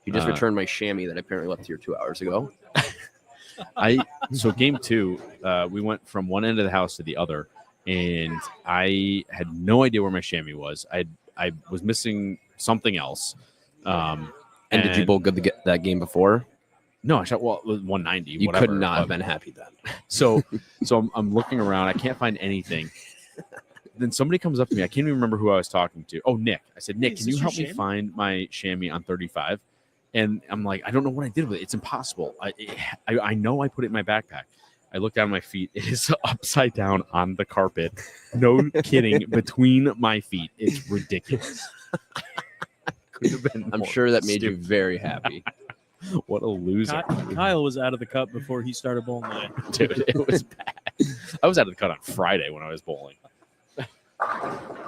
S2: He just returned my chamois that I apparently left here 2 hours ago.
S1: So game 2, we went from one end of the house to the other, and I had no idea where my chamois was. I was missing something else.
S2: And did you both get that game before?
S1: No, I shot it was 190.
S2: You
S1: whatever.
S2: could not have been happy then.
S1: So I'm looking around. I can't find anything. Then somebody comes up to me. I can't even remember who I was talking to. Oh, Nick. I said, Nick,
S3: Hey,
S1: can you help me find my chamois on 35? And I'm like, I don't know what I did with it. It's impossible. I know I put it in my backpack. I look down at my feet. It is upside down on the carpet. No kidding. Between my feet. It's ridiculous. Could have been
S2: I'm
S1: more
S2: sure that made you
S1: stupid.
S2: very happy.
S1: What a loser.
S3: Kyle was out of the cup before he started bowling today.
S1: Dude, it was bad. I was out of the cut on Friday when I was bowling.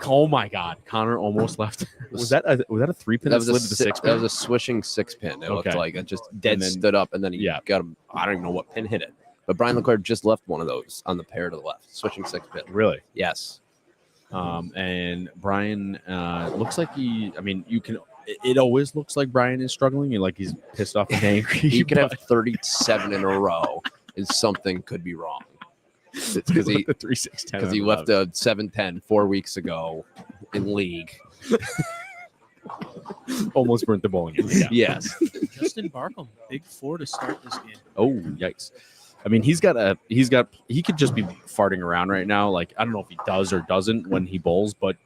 S1: Oh my God, Connor almost left. Was that a 3-pin that slid to the 6-pin?
S2: That was a swishing 6-pin. It looked like it just dead
S1: And then-
S2: stood up, and then he
S1: Yeah.
S2: got him. I don't even know what pin hit it, but Brian Leclerc just left one of those on the pair to the left, swishing 6-pin.
S1: Really?
S2: Yes.
S1: And Brian looks like he. I mean, you can. It always looks like Brian is struggling. Like he's pissed off and angry.
S2: He could have 37 in a row, and something could be wrong. It's because he
S1: the 3-6-10
S2: because he left a 7-10 4 weeks ago in league.
S1: almost burnt the bowling alley down.
S2: Yes.
S3: Justin Barkham, big 4 to start this game.
S1: Oh yikes! I mean, he could just be farting around right now. Like I don't know if he does or doesn't when he bowls, but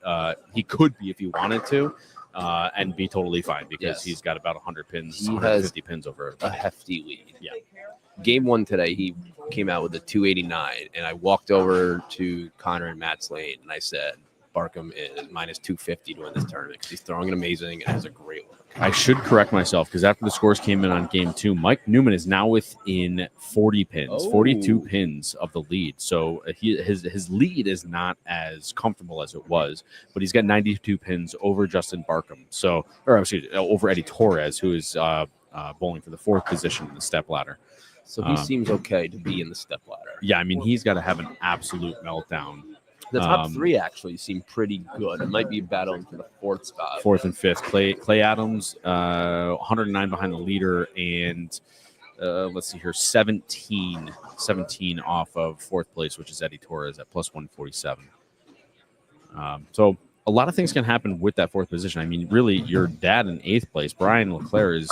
S1: he could be if he wanted to. and be totally fine because
S2: Yes.
S1: he's got about 100 pins,
S2: He
S1: 150 pins over.
S2: A hefty lead.
S1: Yeah.
S2: Game 1 today, he came out with a 289, and I walked over to Connor and Matt's lane, and I said, Barkham is minus 250 to win this tournament because he's throwing it amazing and has a great look.
S1: I should correct myself because after the scores came in on game 2, Mike Newman is now within 40 pins, 42 pins of the lead. So his lead is not as comfortable as it was, but he's got 92 pins over Justin Barkham. So, or excuse me, over Eddie Torres, who is bowling for the 4th position in the step ladder.
S2: So he seems okay to be in the step ladder.
S1: Yeah, I mean, he's got to have an absolute meltdown.
S2: The top 3 actually seem pretty good. It might be battling for the 4th spot.
S1: 4th and 5th. Clay Adams, 109 behind the leader, and let's see here, 17 off of 4th place, which is Eddie Torres at plus 147. So a lot of things can happen with that 4th position. I mean, really, your dad in 8th place, Brian Leclerc, is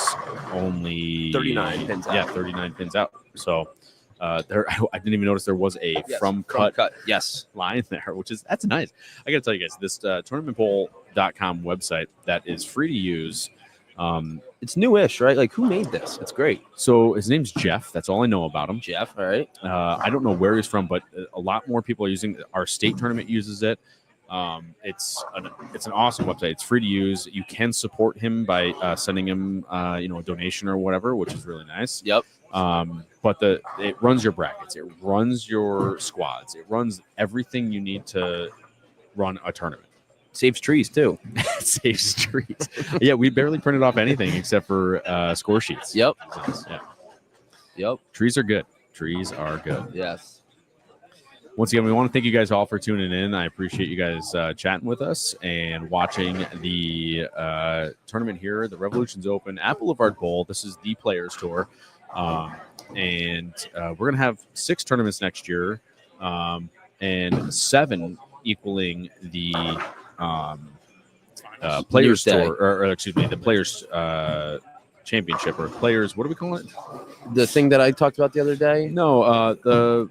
S1: only
S2: 39 pins out.
S1: Yeah, 39 pins out. So I didn't even notice there was a from cut
S2: yes
S1: line there, that's nice. I got to tell you guys, this tournamentbowl.com website that is free to use.
S2: It's newish, right? Like, who made this? It's great.
S1: So his name's Jeff. That's all I know about him.
S2: Jeff, all right.
S1: I don't know where he's from, but a lot more people are using it. Our state tournament uses it. It's an awesome website. It's free to use. You can support him by sending him a donation or whatever, which is really nice.
S2: Yep.
S1: But it runs your brackets, it runs your squads, it runs everything you need to run a tournament.
S2: Saves trees too.
S1: It saves trees. Yeah, we barely printed off anything except for score sheets.
S2: Yep.
S1: Yeah.
S2: Yep.
S1: Trees are good. Trees are good.
S2: Yes.
S1: Once again, we want to thank you guys all for tuning in. I appreciate you guys chatting with us and watching the tournament here. The Revolution's Open at Boulevard Bowl. This is the Players Tour. And we're going to have 6 tournaments next year, and 7 equaling the Players Tour, or excuse me, the Players Championship, or Players. What do we call it?
S2: The thing that I talked about the other day.
S1: No, the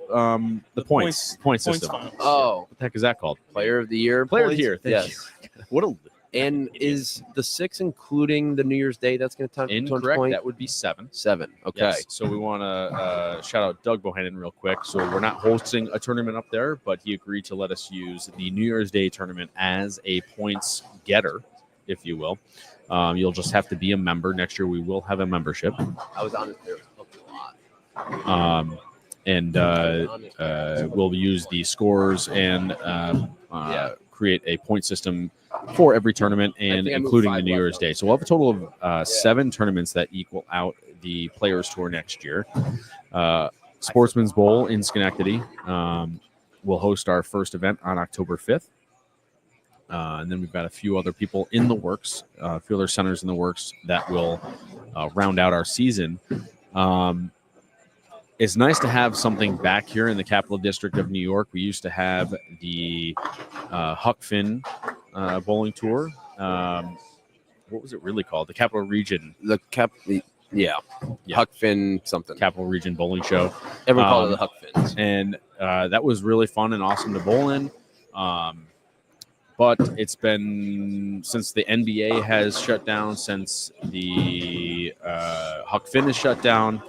S1: point system.
S3: Finals.
S2: Oh,
S1: What the heck is that called?
S2: Player of the Year.
S1: Player of
S2: points?
S1: the Year. Thank
S2: Yes.
S1: you. What a
S2: And is the 6 including the New Year's Day? That's going to
S1: incorrect.
S2: point?
S1: That would be 7.
S2: 7. Okay.
S1: Yes. So we want to shout out Doug Bohannon real quick. So we're not hosting a tournament up there, but he agreed to let us use the New Year's Day tournament as a points getter, if you will. You'll just have to be a member. Next year we will have a membership.
S2: I was on it there a lot.
S1: And we'll use the scores and create a point system for every tournament, and
S2: think I moved
S1: including the
S2: 5
S1: New Year's
S2: left,
S1: Day. So we'll have a total of 7 tournaments that equal out the Players Tour next year. Sportsman's Bowl in Schenectady. We'll host our first event on October 5th. And then we've got a few other people in the works, a few other centers in the works that will round out our season. It's nice to have something back here in the Capital District of New York. We used to have the Huck Finn bowling tour. What was it really called? The Capital Region.
S2: Huck Finn something.
S1: Capital Region Bowling Show.
S2: Everyone called it the Huck Fins.
S1: And that was really fun and awesome to bowl in. But it's been since the NBA has shut down, since the Huck Finn is shut down,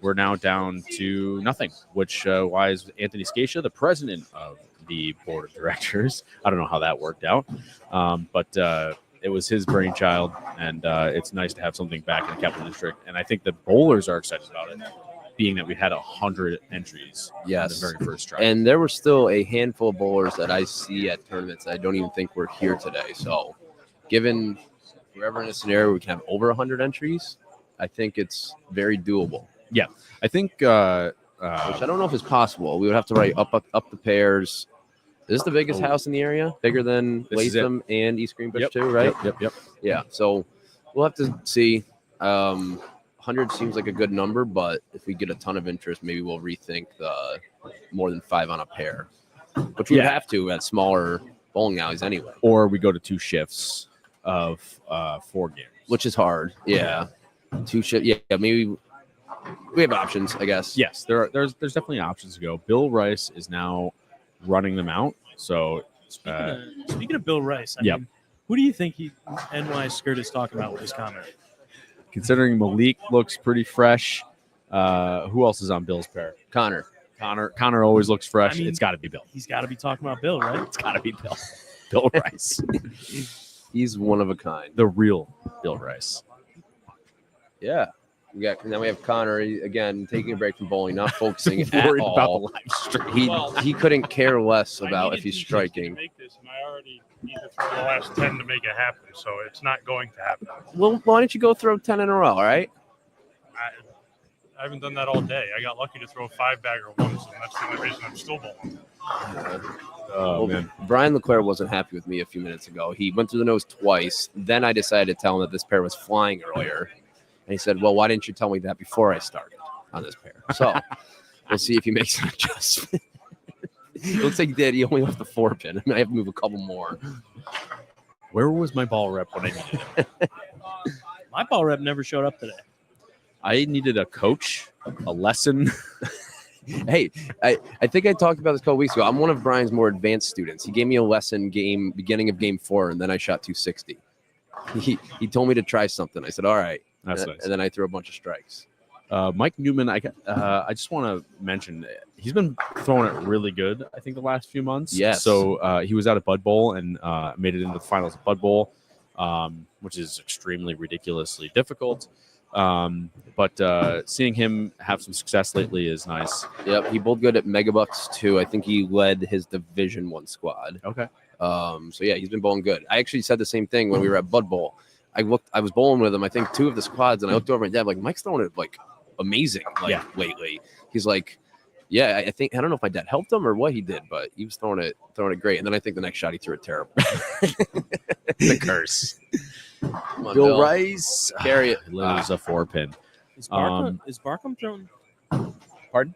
S1: we're now down to nothing, which why is Anthony Scatia, the president of the board of directors. I don't know how that worked out, but it was his brainchild, and it's nice to have something back in the Capital District. And I think the bowlers are excited about it, being that we had 100 entries in the very first try.
S2: And there were still a handful of bowlers that I see at tournaments that I don't even think were here today. So given we're ever in a scenario where we can have over 100 entries, I think it's very doable.
S1: Yeah, I think
S2: which I don't know if it's possible. We would have to write up the pairs. Is this the biggest house in the area? Bigger than Latham and East Greenbush too, right?
S1: Yep.
S2: Yeah. So we'll have to see. 100 seems like a good number, but if we get a ton of interest, maybe we'll rethink the more than 5 on a pair, which we have to at smaller bowling alleys anyway.
S1: Or we go to 2 shifts of 4 games,
S2: which is hard. Yeah, 2 shifts. Yeah, maybe we have options, I guess.
S1: Yes, there's definitely options to go. Bill Rice is now running them out. So
S3: Speaking of Bill Rice, I mean, Who do you think NY Skirt is talking about with this comment?
S1: Considering Malik looks pretty fresh, who else is on Bill's pair?
S2: Connor.
S1: Connor always looks fresh.
S3: I mean,
S1: it's got to be Bill.
S3: He's got to be talking about Bill, right?
S1: It's got to be Bill. Bill Rice.
S2: He's one of a kind.
S1: The real Bill Rice.
S2: Yeah. And then we have Connor again taking a break from bowling, not focusing at
S1: Worried
S2: all.
S1: about the live stream.
S2: He couldn't care less about if he's striking.
S6: Make this, and I already need to throw the last 10 to make it happen, so it's not going to happen.
S2: Well, why don't you go throw 10 in a row, all right?
S6: I haven't done that all day. I got lucky to throw 5-bagger once, and that's the only reason I'm still bowling.
S1: Oh, man.
S2: Brian Leclerc wasn't happy with me a few minutes ago. He went through the nose twice. Then I decided to tell him that this pair was flying earlier. And he said, well, why didn't you tell me that before I started on this pair? So we'll see if he makes an adjustment. It looks like he did. He only left the 4-pin. I have to move a couple more.
S1: Where was my ball rep when I needed it?
S3: My ball rep never showed up today.
S1: I needed a coach, a lesson.
S2: Hey, I think I talked about this a couple weeks ago. I'm one of Brian's more advanced students. He gave me a lesson beginning of game 4, and then I shot 260. He told me to try something. I said, all right.
S1: That's nice.
S2: And then I threw a bunch of strikes.
S1: Mike Newman, I just want to mention, he's been throwing it really good, I think, the last few months.
S2: Yes.
S1: So he was at a Bud Bowl and made it into the finals of Bud Bowl, which is extremely ridiculously difficult. But seeing him have some success lately is nice.
S2: Yep, he bowled good at Megabucks too. I think he led his Division 1 squad.
S1: Okay.
S2: So yeah, he's been bowling good. I actually said the same thing when we were at Bud Bowl. I was bowling with him, I think 2 of the squads, and I looked over at my dad, like, Mike's throwing it like amazing, lately. He's like, yeah, I don't know if my dad helped him or what he did, but he was throwing it great. And then I think the next shot he threw it terrible.
S1: The curse.
S2: Come on,
S1: Bill Rice.
S2: Carry it.
S1: Lose a 4-pin.
S3: Is Barkham throwing?
S1: Pardon?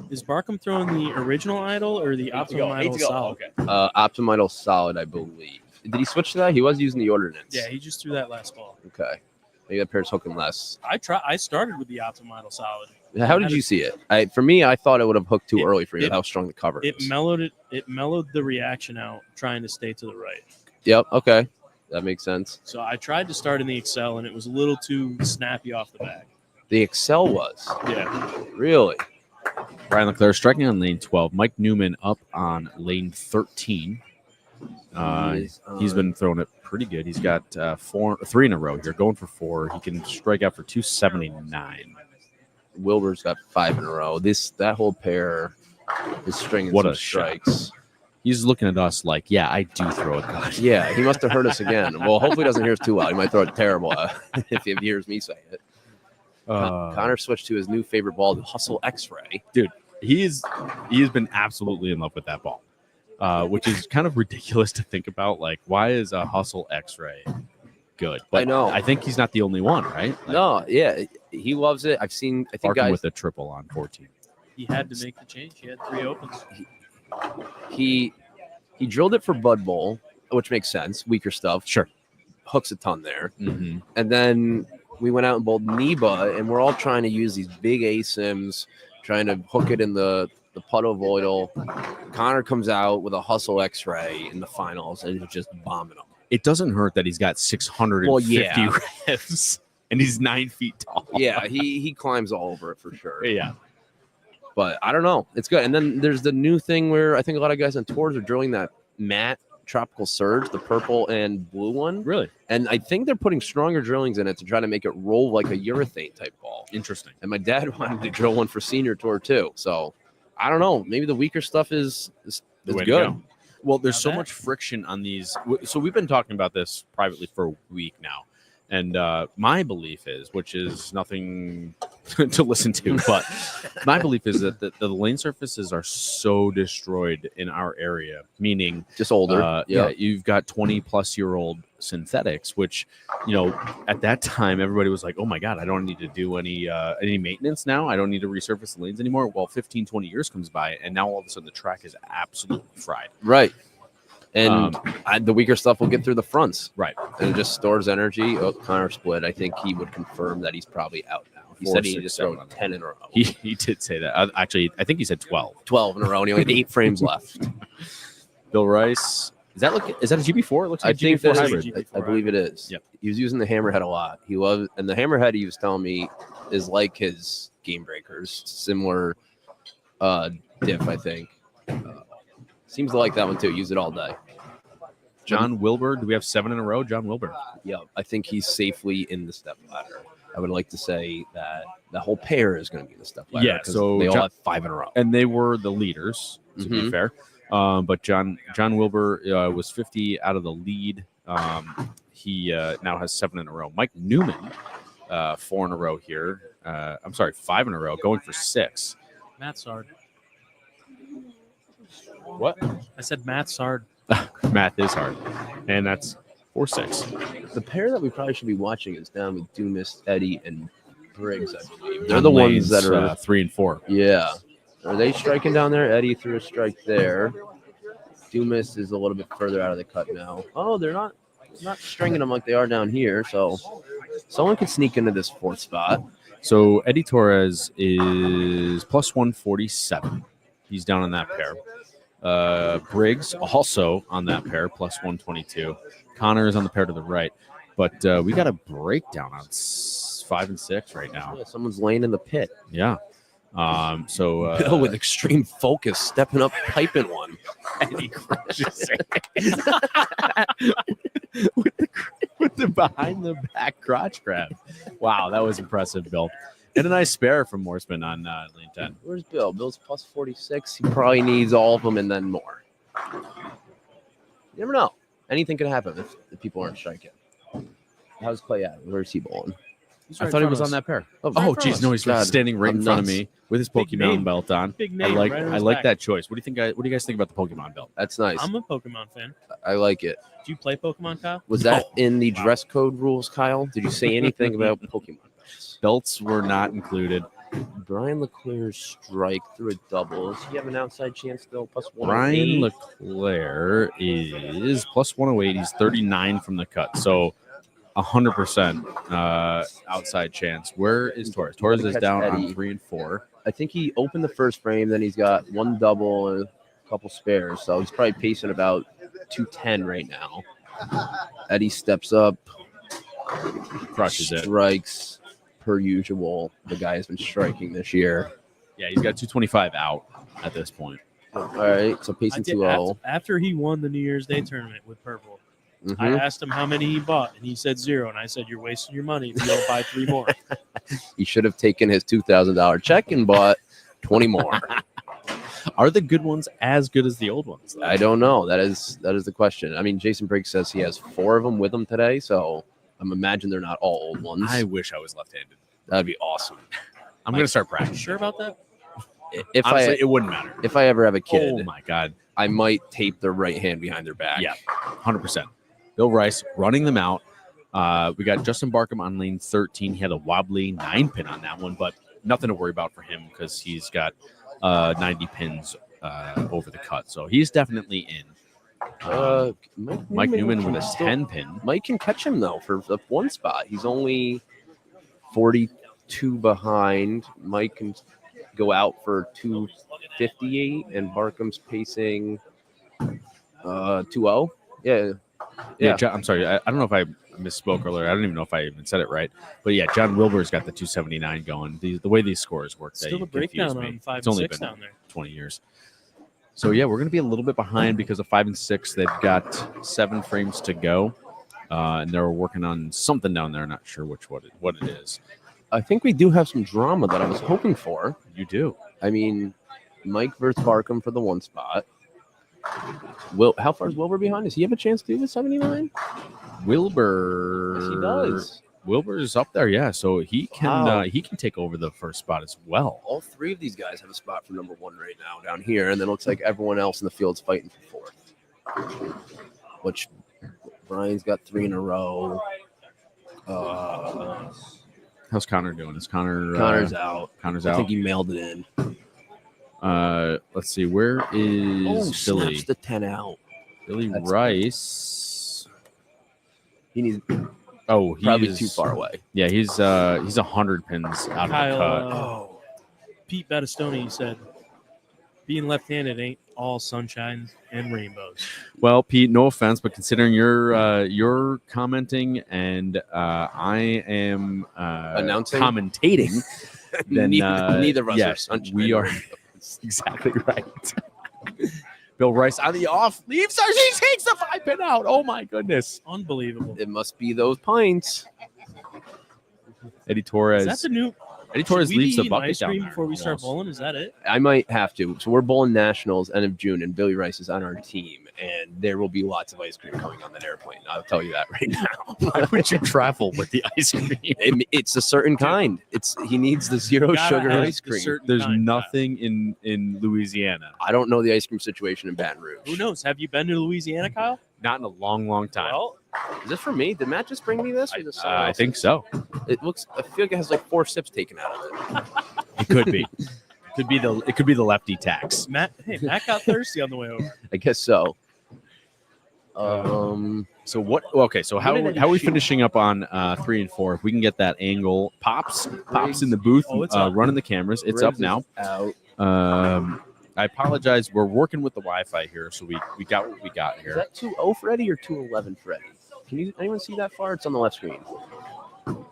S3: Is Barkham throwing the original idol or the optimum idol solid?
S1: Okay.
S2: Optimum idol solid, I believe. Did he switch to that? He was using the ordinance.
S3: Yeah, he just threw that last ball.
S2: Okay. Maybe that pair's hooking less.
S3: I started with the optimum idol solid.
S2: How did you see it? For me, I thought it would have hooked too early for you. How strong the cover is.
S3: It mellowed the reaction out, trying to stay to the right.
S2: Yep. Okay. That makes sense.
S3: So I tried to start in the Excel, and it was a little too snappy off the back.
S2: The Excel was.
S3: Yeah.
S2: Really?
S1: Brian Leclerc striking on lane 12. Mike Newman up on lane 13. He's been throwing it pretty good. He's got 3 in a row here, going for 4. He can strike out for 279.
S2: Wilbur's got 5 in a row. That whole pair is stringing
S1: What
S2: some
S1: a
S2: strikes.
S1: He's looking at us like, yeah, I do throw it good.
S2: Yeah, he must have heard us again. Well, hopefully he doesn't hear us too loud. He might throw it terrible if he hears me say it. Connor switched to his new favorite ball, the Hustle X-Ray.
S1: Dude, he has been absolutely in love with that ball, which is kind of ridiculous to think about. Like, why is a Hustle X-Ray good? But
S2: I know.
S1: I think he's not the only one, right? Like,
S2: No, yeah, he loves it. I think
S1: Barkham
S2: guys
S1: with a triple on 14.
S3: He had to make the change. He had 3 opens.
S2: he drilled it for Bud Bowl, which makes sense. Weaker stuff.
S1: Sure.
S2: Hooks a ton there.
S1: Mm-hmm.
S2: And then we went out and bowled Neba, and we're all trying to use these big ASIMs, trying to hook it in the puddle voidal. Connor comes out with a Hustle X-Ray in the finals and is just bombing them.
S1: It doesn't hurt that he's got 650
S2: Well, yeah.
S1: revs and he's 9 feet tall.
S2: Yeah, he climbs all over it for sure.
S1: Yeah.
S2: But I don't know. It's good. And then there's the new thing where I think a lot of guys on tours are drilling that matte Tropical Surge, the purple and blue one.
S1: Really?
S2: And I think they're putting stronger drillings in it to try to make it roll like a urethane type ball.
S1: Interesting.
S2: And my dad wanted to drill one for senior tour too. So I don't know. Maybe the weaker stuff is
S1: The way to
S2: good.
S1: go. Well, there's
S3: Not
S1: so
S3: bad.
S1: much friction on these. So we've been talking about this privately for a week now. And my belief is, which is nothing to listen to, but my belief is that the lane surfaces are so destroyed in our area, meaning
S2: Just older.
S1: yeah, you've got 20-plus-year-old synthetics, which, at that time, everybody was like, oh, my God, I don't need to do any maintenance now. I don't need to resurface the lanes anymore. Well, 15, 20 years comes by, and now all of a sudden the track is absolutely fried.
S2: Right. And the weaker stuff will get through the fronts.
S1: Right.
S2: And it just stores energy. Oh, Connor split. I think he would confirm that he's probably out now. He
S1: 4,
S2: said he
S1: 6,
S2: just throw
S1: 7.
S2: 10 in a row.
S1: He did say that. Actually, I think he said 12.
S2: 12 in a row, and he only had 8 frames left.
S1: Bill Rice Is that a GB4? It looks
S2: I
S1: like a
S2: think
S1: GB4
S2: that
S1: hybrid.
S2: is, I believe it is.
S1: Yep.
S2: He was using the hammerhead a lot. And the hammerhead he was telling me is like his game breakers, similar diff, I think. Seems to like that one too. Use it all day.
S1: John Wilbur. Do we have 7 in a row? John Wilbur.
S2: Yeah, I think he's safely in the step ladder. I would like to say that the whole pair is going to be in the step ladder.
S1: Yeah,
S2: 'cause
S1: so
S2: they all
S1: John-
S2: have 5 in a row.
S1: And they were the leaders, to be
S2: Mhm.
S1: fair. But John Wilbur was 50 out of the lead. He now has 7 in a row. Mike Newman, 4 in a row here. I'm sorry, 5 in a row, going for 6.
S3: Matt Sard.
S1: What?
S3: I said Matt Sard.
S1: Math is hard, and that's 4-6.
S2: The pair that we probably should be watching is down with Dumas, Eddie, and Briggs, I believe. They're
S1: On
S2: the ones
S1: lanes,
S2: that are
S1: 3 and 4.
S2: Yeah. Are they striking down there? Eddie threw a strike there. Dumas is a little bit further out of the cut now. Oh, they're not stringing them like they are down here. So someone could sneak into this 4th spot.
S1: So Eddie Torres is plus 147. He's down on that pair. Briggs also on that pair, plus 122. Connor is on the pair to the right. But we got a breakdown on 5 and 6 right now.
S2: Yeah, someone's laying in the pit.
S1: Yeah. So
S2: Bill with extreme focus, stepping up, piping one.
S1: Eddie crushes it. with the behind the back crotch grab. Wow, that was impressive, Bill. And a nice spare from Morseman on lane 10.
S2: Where's Bill? Bill's plus 46. He probably needs all of them and then more. You never know. Anything can happen if people aren't striking. How's Clay at? Where's he bowling?
S3: He's
S1: I
S3: right
S1: thought he
S3: in
S1: was
S3: front
S1: on
S3: of
S1: that pair.
S2: Oh,
S1: Oh,
S3: front
S1: geez,
S3: of
S1: no,
S3: us.
S1: he's
S2: God,
S1: standing right
S2: I'm
S1: in front of
S2: nuts.
S1: me with his
S3: Big
S1: Pokemon
S3: name.
S1: belt on.
S3: Big
S1: I
S3: name.
S1: like
S3: right on
S1: I
S3: his
S1: like
S3: back.
S1: that choice. What do you think? What do you guys think about the Pokemon belt?
S2: That's nice.
S3: I'm a Pokemon fan.
S2: I like it.
S3: Do you play Pokemon, Kyle?
S2: Was that in the dress code rules, Kyle? Did you say anything about Pokemon belts?
S1: Belts were not included.
S2: Brian Leclerc's strike through a double. Does he have an outside chance still? Plus 108?
S1: Brian Leclerc is plus 108. He's 39 from the cut. So 100% outside chance. Where is Torres? Torres is
S2: Catch
S1: down
S2: Eddie.
S1: on 3 and 4.
S2: I think he opened the first frame, then he's got one double and a couple spares. So he's probably pacing about 210 right now. Eddie steps up,
S1: Crushes it.
S2: strikes per usual. The guy has been striking this year.
S1: Yeah, he's got 225 out at this point.
S2: All right, so
S3: I
S2: pacing
S3: did,
S2: 2-0.
S3: after he won the New Year's Day tournament with Purple, I
S2: Mhm.
S3: asked him how many he bought, and he said 0. And I said, "You're wasting your money if you don't buy 3 more."
S2: He should have taken his $2,000 check and bought 20 more.
S1: Are the good ones as good as the old ones?
S2: I don't know. That is the question. I mean, Jason Briggs says he has 4 of them with him today, so I'm imagine they're not all old ones.
S1: I wish I was left-handed.
S2: That'd be awesome.
S1: I'm going to start practicing.
S3: Sure about that?
S2: If
S1: Honestly, it wouldn't matter.
S2: I ever have a kid,
S1: Oh my God.
S2: I might tape their right hand behind their back.
S1: Yeah, 100%. Bill Rice running them out. We got Justin Barkham on lane 13. He had a wobbly 9-pin on that one, but nothing to worry about for him because he's got 90 pins over the cut. So he's definitely in. Mike Newman with a
S2: still-
S1: 10-pin.
S2: Mike can catch him though for the 1 spot. He's only 42 behind. Mike can go out for 258, and Barkham's pacing 2-0. Yeah.
S1: Yeah, I'm sorry. I don't know if I misspoke earlier. I don't even know if I even said it right. But yeah, John Wilbur's got the 279 going. The way these scores work,
S3: Still
S1: they
S3: a breakdown
S1: confuse me.
S3: on 5
S1: It's
S3: and
S1: only
S3: 6
S1: been
S3: down there.
S1: 20 years. So yeah, we're going to be a little bit behind because of 5 and 6. They've got 7 frames to go, and they're working on something down there. Not sure what it is.
S2: I think we do have some drama that I was hoping for.
S1: You do.
S2: I mean, Mike versus Barkham for the 1 spot. How far is Wilbur behind? Does he have a chance to do the 79?
S1: Wilbur.
S2: Yes, he does.
S1: Wilbur's up there, yeah. So he can
S2: Wow.
S1: he can take over the first spot as well.
S2: All 3 of these guys have a spot for number 1 right now down here, and then it looks like everyone else in the field's fighting for 4th. Which Brian's got 3 in a row.
S1: How's Connor doing? Is
S2: Connor's out.
S1: Connor's
S2: I
S1: out.
S2: think he mailed it in.
S1: Let's see. Where is Billy?
S2: Snaps the 10 out.
S1: Billy
S2: That's-
S1: Rice.
S2: He needs
S1: Oh, he
S2: probably
S1: is
S2: too far away.
S1: Yeah, he's 100 pins out
S3: Kyle,
S1: of the cut.
S3: Pete Battistoni said, "Being left-handed ain't all sunshine and rainbows.
S1: Well, Pete, no offense, but considering you're commenting and I am
S2: Announcing?
S1: commentating, then
S2: neither of us are
S1: yes,
S2: sunshine.
S1: we are exactly right. Bill Rice on the off leaves. He takes the 5-pin out. Oh my goodness!
S3: Unbelievable.
S2: It must be those pints.
S1: Eddie Torres.
S3: Is that the new?
S1: Eddie Torres
S3: Should we
S1: leaves
S3: be
S1: the
S3: eating
S1: bucket
S3: ice
S1: down
S3: cream
S1: there.
S3: before we start
S1: Almost.
S3: bowling? Is that it?
S2: I might have to. So we're bowling nationals end of June, and Billy Rice is on our team, and there will be lots of ice cream coming on that airplane. I'll tell you that right now.
S1: Why would you travel with the ice cream?
S2: It's a certain kind. He needs the zero
S3: Gotta
S2: sugar
S3: have
S2: ice
S3: the
S2: cream.
S3: certain
S1: There's
S3: kind.
S1: nothing in Louisiana.
S2: I don't know the ice cream situation in Baton Rouge.
S3: Who knows? Have you been to Louisiana, Kyle?
S1: Not in a long time.
S3: Well,
S2: Is this for me? Did Matt just bring me this? Or is this someone
S1: I
S2: else?
S1: think so.
S2: It looks. I feel like it has like 4 sips taken out of it.
S1: It could be. It could be the lefty tax.
S3: Matt got thirsty on the way over.
S2: I guess so.
S1: So what? Okay, so how
S2: What did
S1: are we
S2: shoot?
S1: finishing up on 3 and 4? If we can get that angle, pops in the booth,
S3: Oh, it's up.
S1: running the cameras. It's up
S2: Briggs
S1: now.
S2: is Out.
S1: I apologize. We're working with the Wi-Fi here, so we got what we got
S2: Is
S1: here.
S2: that 2-0 for Eddie or 2-11 for Eddie? Can anyone see that far? It's on the left screen.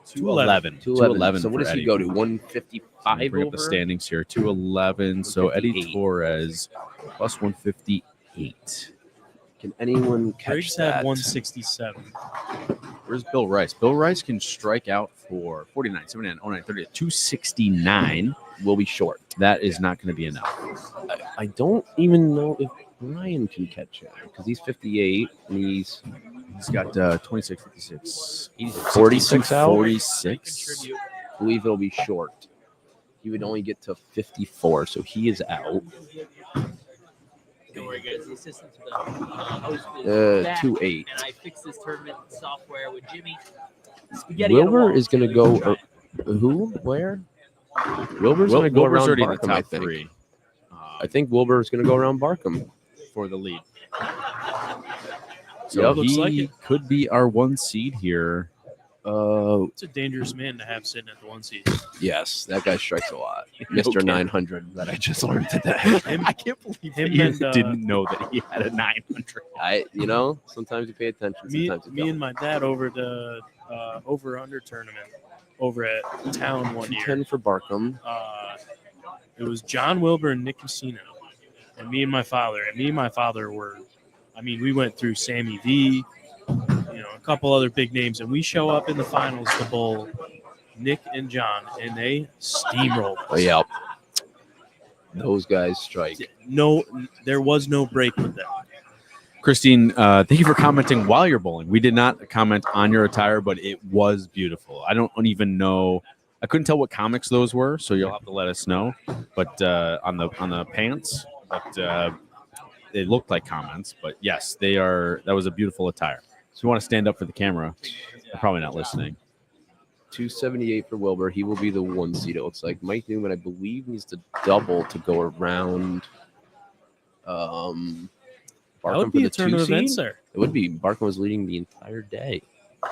S1: 211.
S2: 2-11. So what
S1: for
S2: does
S1: Eddie.
S2: he go to?
S1: Let me
S2: 155
S1: bring up the
S2: over?
S1: standings here. 211. So Eddie
S2: 158.
S1: Torres plus 158.
S2: Can anyone catch
S3: Briggs
S2: that?
S3: had 167.
S1: Where's Bill Rice? Bill Rice can strike out for 49, 79, 09, 30, 269.
S2: Will be short.
S1: That is not going to be enough.
S2: I don't even know if Ryan can catch him because he's 58 and he's
S1: got 26, 56,
S2: 46 out?
S1: 46.
S2: I believe it'll be short. He would only get to 54, so he is out.
S7: Don't worry, guys. The assistant to the host is back,
S2: 2-8.
S7: and I fixed this tournament software with Jimmy. Spaghetti on a
S2: Wilbur
S7: wall.
S2: is going to go. Who? Where? Wilbur's going to go
S1: Wilbur's
S2: around
S1: already in the
S2: Barkham, I
S1: top
S2: think.
S1: 3
S2: I think Wilbur is going to go around Barkham.
S1: for the lead. So
S2: Yep.
S3: Looks
S1: he
S3: like it.
S1: could be our 1 seed here.
S3: It's a dangerous man to have sitting at the 1 seed.
S2: Yes, that guy strikes a lot. Mr.
S1: Okay.
S2: 900 that I just learned today.
S1: I can't believe
S3: him
S1: you
S3: and,
S1: didn't know that he had a 900.
S2: Sometimes you pay attention,
S3: Me
S2: sometimes you don't.
S3: and my dad over the over-under tournament over at town one year.
S2: 10 for Barkham.
S3: It was John Wilbur and Nick Casino, and me and my father. And me and my father were, we went through Sammy V, a couple other big names, and we show up in the finals to bowl Nick and John, and they steamrolled us.
S2: Oh, yeah. Those guys strike.
S3: No, there was no break with them.
S1: Christine, thank you for commenting while you're bowling. We did not comment on your attire, but it was beautiful. I don't even know. I couldn't tell what comics those were, so you'll have to let us know. But on the pants, but they looked like comments. But yes, they are. That was a beautiful attire. So you want to stand up for the camera? They're probably not listening.
S2: 278 for Wilbur. He will be the 1 seed. It looks like Mike Newman, I believe, needs to double to go around. Barkham
S3: That would be
S2: for
S3: a
S2: the
S3: turn
S2: 2
S3: of
S2: seed.
S3: events there.
S2: It would be. Barkham was leading the entire day.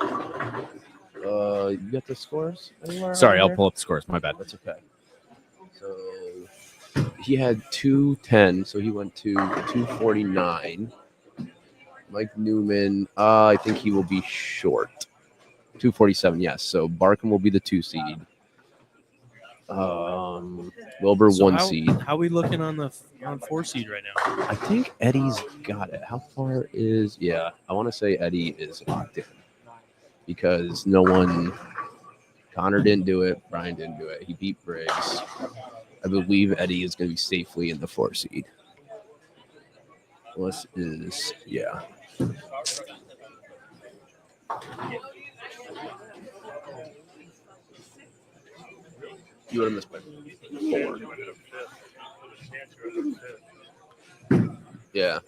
S2: You got the scores anywhere?
S1: Sorry,
S2: on
S1: I'll
S2: there?
S1: pull up the scores. My bad.
S2: That's okay. So he had 210, so he went to 249. Mike Newman, I think he will be short. 247, yes. So Barkham will be the 2 seed. Wilbur
S3: So
S2: 1 seed.
S3: How are we looking on 4 seed right now?
S2: I think Eddie's got it. How far is? Yeah, I want to say Eddie is locked in because no one. Connor didn't do it. Brian didn't do it. He beat Briggs. I believe Eddie is going to be safely in the 4 seed. This is You would have missed by 4. Yeah.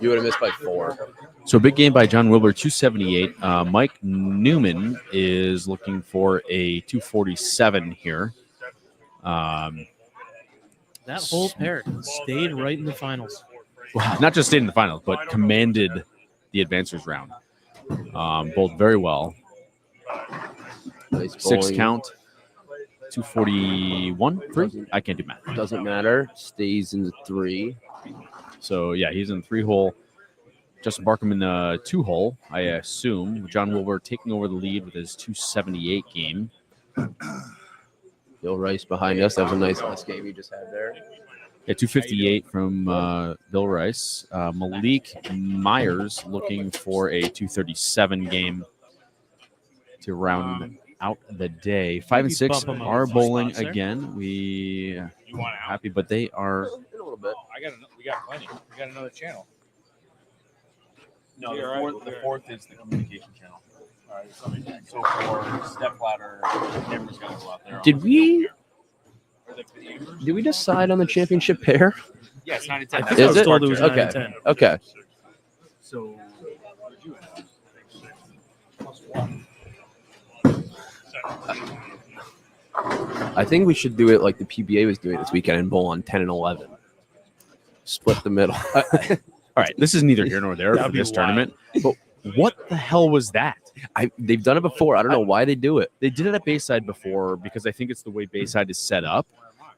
S2: You would have missed by 4.
S1: So big game by John Wilbur, 278. Mike Newman is looking for a 247 here.
S3: That whole pair stayed right in the finals.
S1: Not just stayed in the finals, but commanded the advancers round. Bowled very well.
S2: Nice
S1: 6
S2: bowling.
S1: count. 241, 3. I can't do math.
S2: Doesn't matter. Stays in the 3.
S1: So, yeah, he's in the 3-hole. Justin Barkham in the 2-hole, I assume. John Wilbur taking over the lead with his 278 game.
S2: Bill Rice behind us. That was a nice last game he just had there.
S1: Yeah, 258 from Bill Rice. Malik Myers looking for a 237 game to round out the day. 5 and 6
S3: bump 'em up
S1: are
S3: a few
S1: bowling
S3: spots there.
S1: again. We
S4: You want out?
S1: happy, but they are.
S2: In a little bit.
S4: We got plenty. We got another channel. No,
S5: You're right.
S4: the fourth is the communication channel. All right, so for step ladder, camera's gonna go out there.
S2: Did we decide on the championship pair?
S4: Yeah, it's 9 and 10.
S3: I think
S2: Is
S3: I was
S2: it?
S3: told it was 9
S2: Okay.
S3: and 10.
S2: Okay.
S4: So
S2: I think we should do it like the PBA was doing this weekend and bowl on 10 and 11. Split the middle.
S1: All right, this is neither here nor there for
S3: That'd be
S1: this
S3: wild.
S1: tournament. But what the hell was that?
S2: They've done it before. I don't know why they do it.
S1: They did it at Bayside before because I think it's the way Bayside is set up.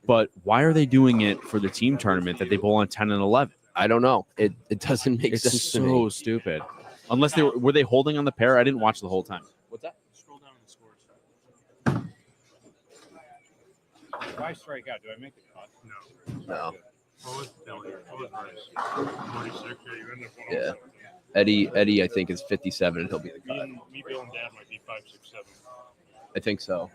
S1: But why are they doing it for the team tournament that they bowl on 10 and 11?
S2: I don't know. It doesn't make
S1: It's
S2: sense to
S1: so
S2: me.
S1: stupid. Unless they were they holding on the pair? I didn't watch the whole time.
S2: What's that?
S3: Scroll down on the scores.
S4: if I strike out, do I make the cut?
S2: No.
S6: What was Rice? 46. Yeah, you end up with
S2: Yeah. Eddie, I think, is 57, and he'll be the
S6: Me,
S2: cut.
S6: and, me, Bill, and Dad might be 5, 6, 7.
S2: I think so.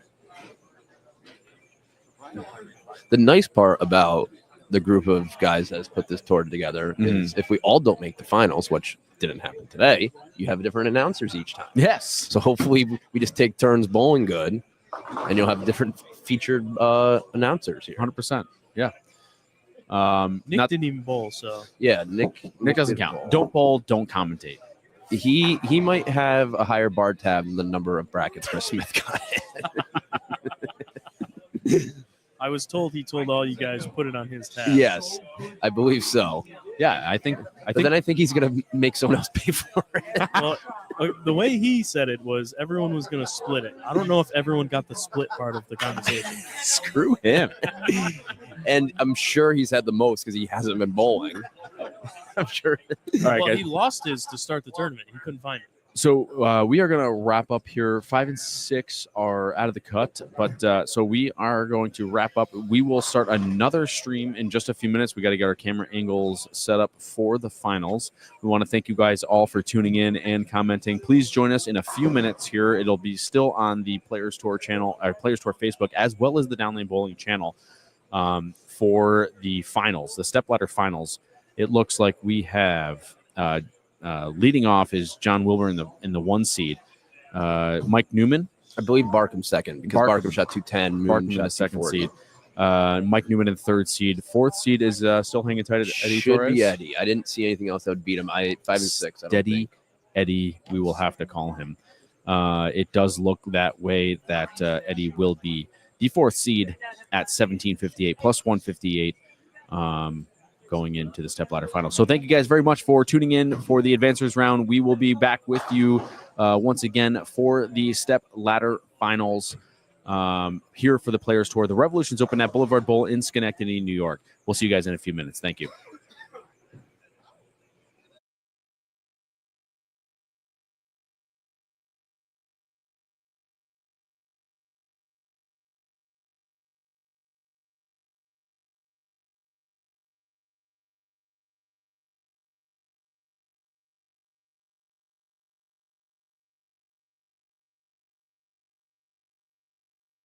S2: The nice part about the group of guys that has put this tour together is if we all don't make the finals, which didn't happen today, you have different announcers each time.
S1: Yes.
S2: So hopefully we just take turns bowling good, and you'll have different featured announcers here.
S1: 100%. Yeah.
S3: Nick
S1: Not,
S3: didn't even bowl, so
S2: Yeah, Nick
S1: Nick doesn't
S2: did
S1: count.
S2: bowl.
S1: Don't bowl, don't commentate.
S2: He might have a higher bar tab than the number of brackets Chris Smith got.
S3: I was told he told all you guys put it on his tab.
S2: Yes, I believe so.
S1: Yeah, I think
S2: But then I think he's gonna make someone else pay for it.
S3: Well, the way he said it was everyone was going to split it. I don't know if everyone got the split part of the conversation.
S1: screw him.
S2: And I'm sure he's had the most because he hasn't been bowling. I'm sure.
S1: All right,
S3: Well,
S1: guys.
S3: he lost his to start the tournament. He couldn't find it.
S1: So we are going to wrap up here. 5 and 6 are out of the cut, but so we are going to wrap up. We will start another stream in just a few minutes. We got to get our camera angles set up for the finals. We want to thank you guys all for tuning in and commenting. Please join us in a few minutes here. It'll be still on the Players Tour channel, our Players Tour Facebook, as well as the Downlane Bowling channel for the finals, the stepladder finals. It looks like we have. Leading off is John Wilbur in the 1 seed. Mike Newman,
S2: I believe Barkham's second because Barkham shot 210. Moon
S1: Barton in
S2: shot
S1: the 2nd
S2: 240.
S1: seed. Mike Newman in the 3rd seed. 4th seed is still hanging tight at Eddie
S2: Should
S1: Torres.
S2: be Eddie. I didn't see anything else that would beat him. 5 and 6. I don't
S1: Steady
S2: think.
S1: Eddie, we will have to call him. It does look that way that Eddie will be the 4th seed at 1758 plus 158. Going into the stepladder final. So thank you guys very much for tuning in for the advancers round. We will be back with you once again for the stepladder finals here for the Players Tour. The Revolution's open at Boulevard Bowl in Schenectady, New York. We'll see you guys in a few minutes. Thank you.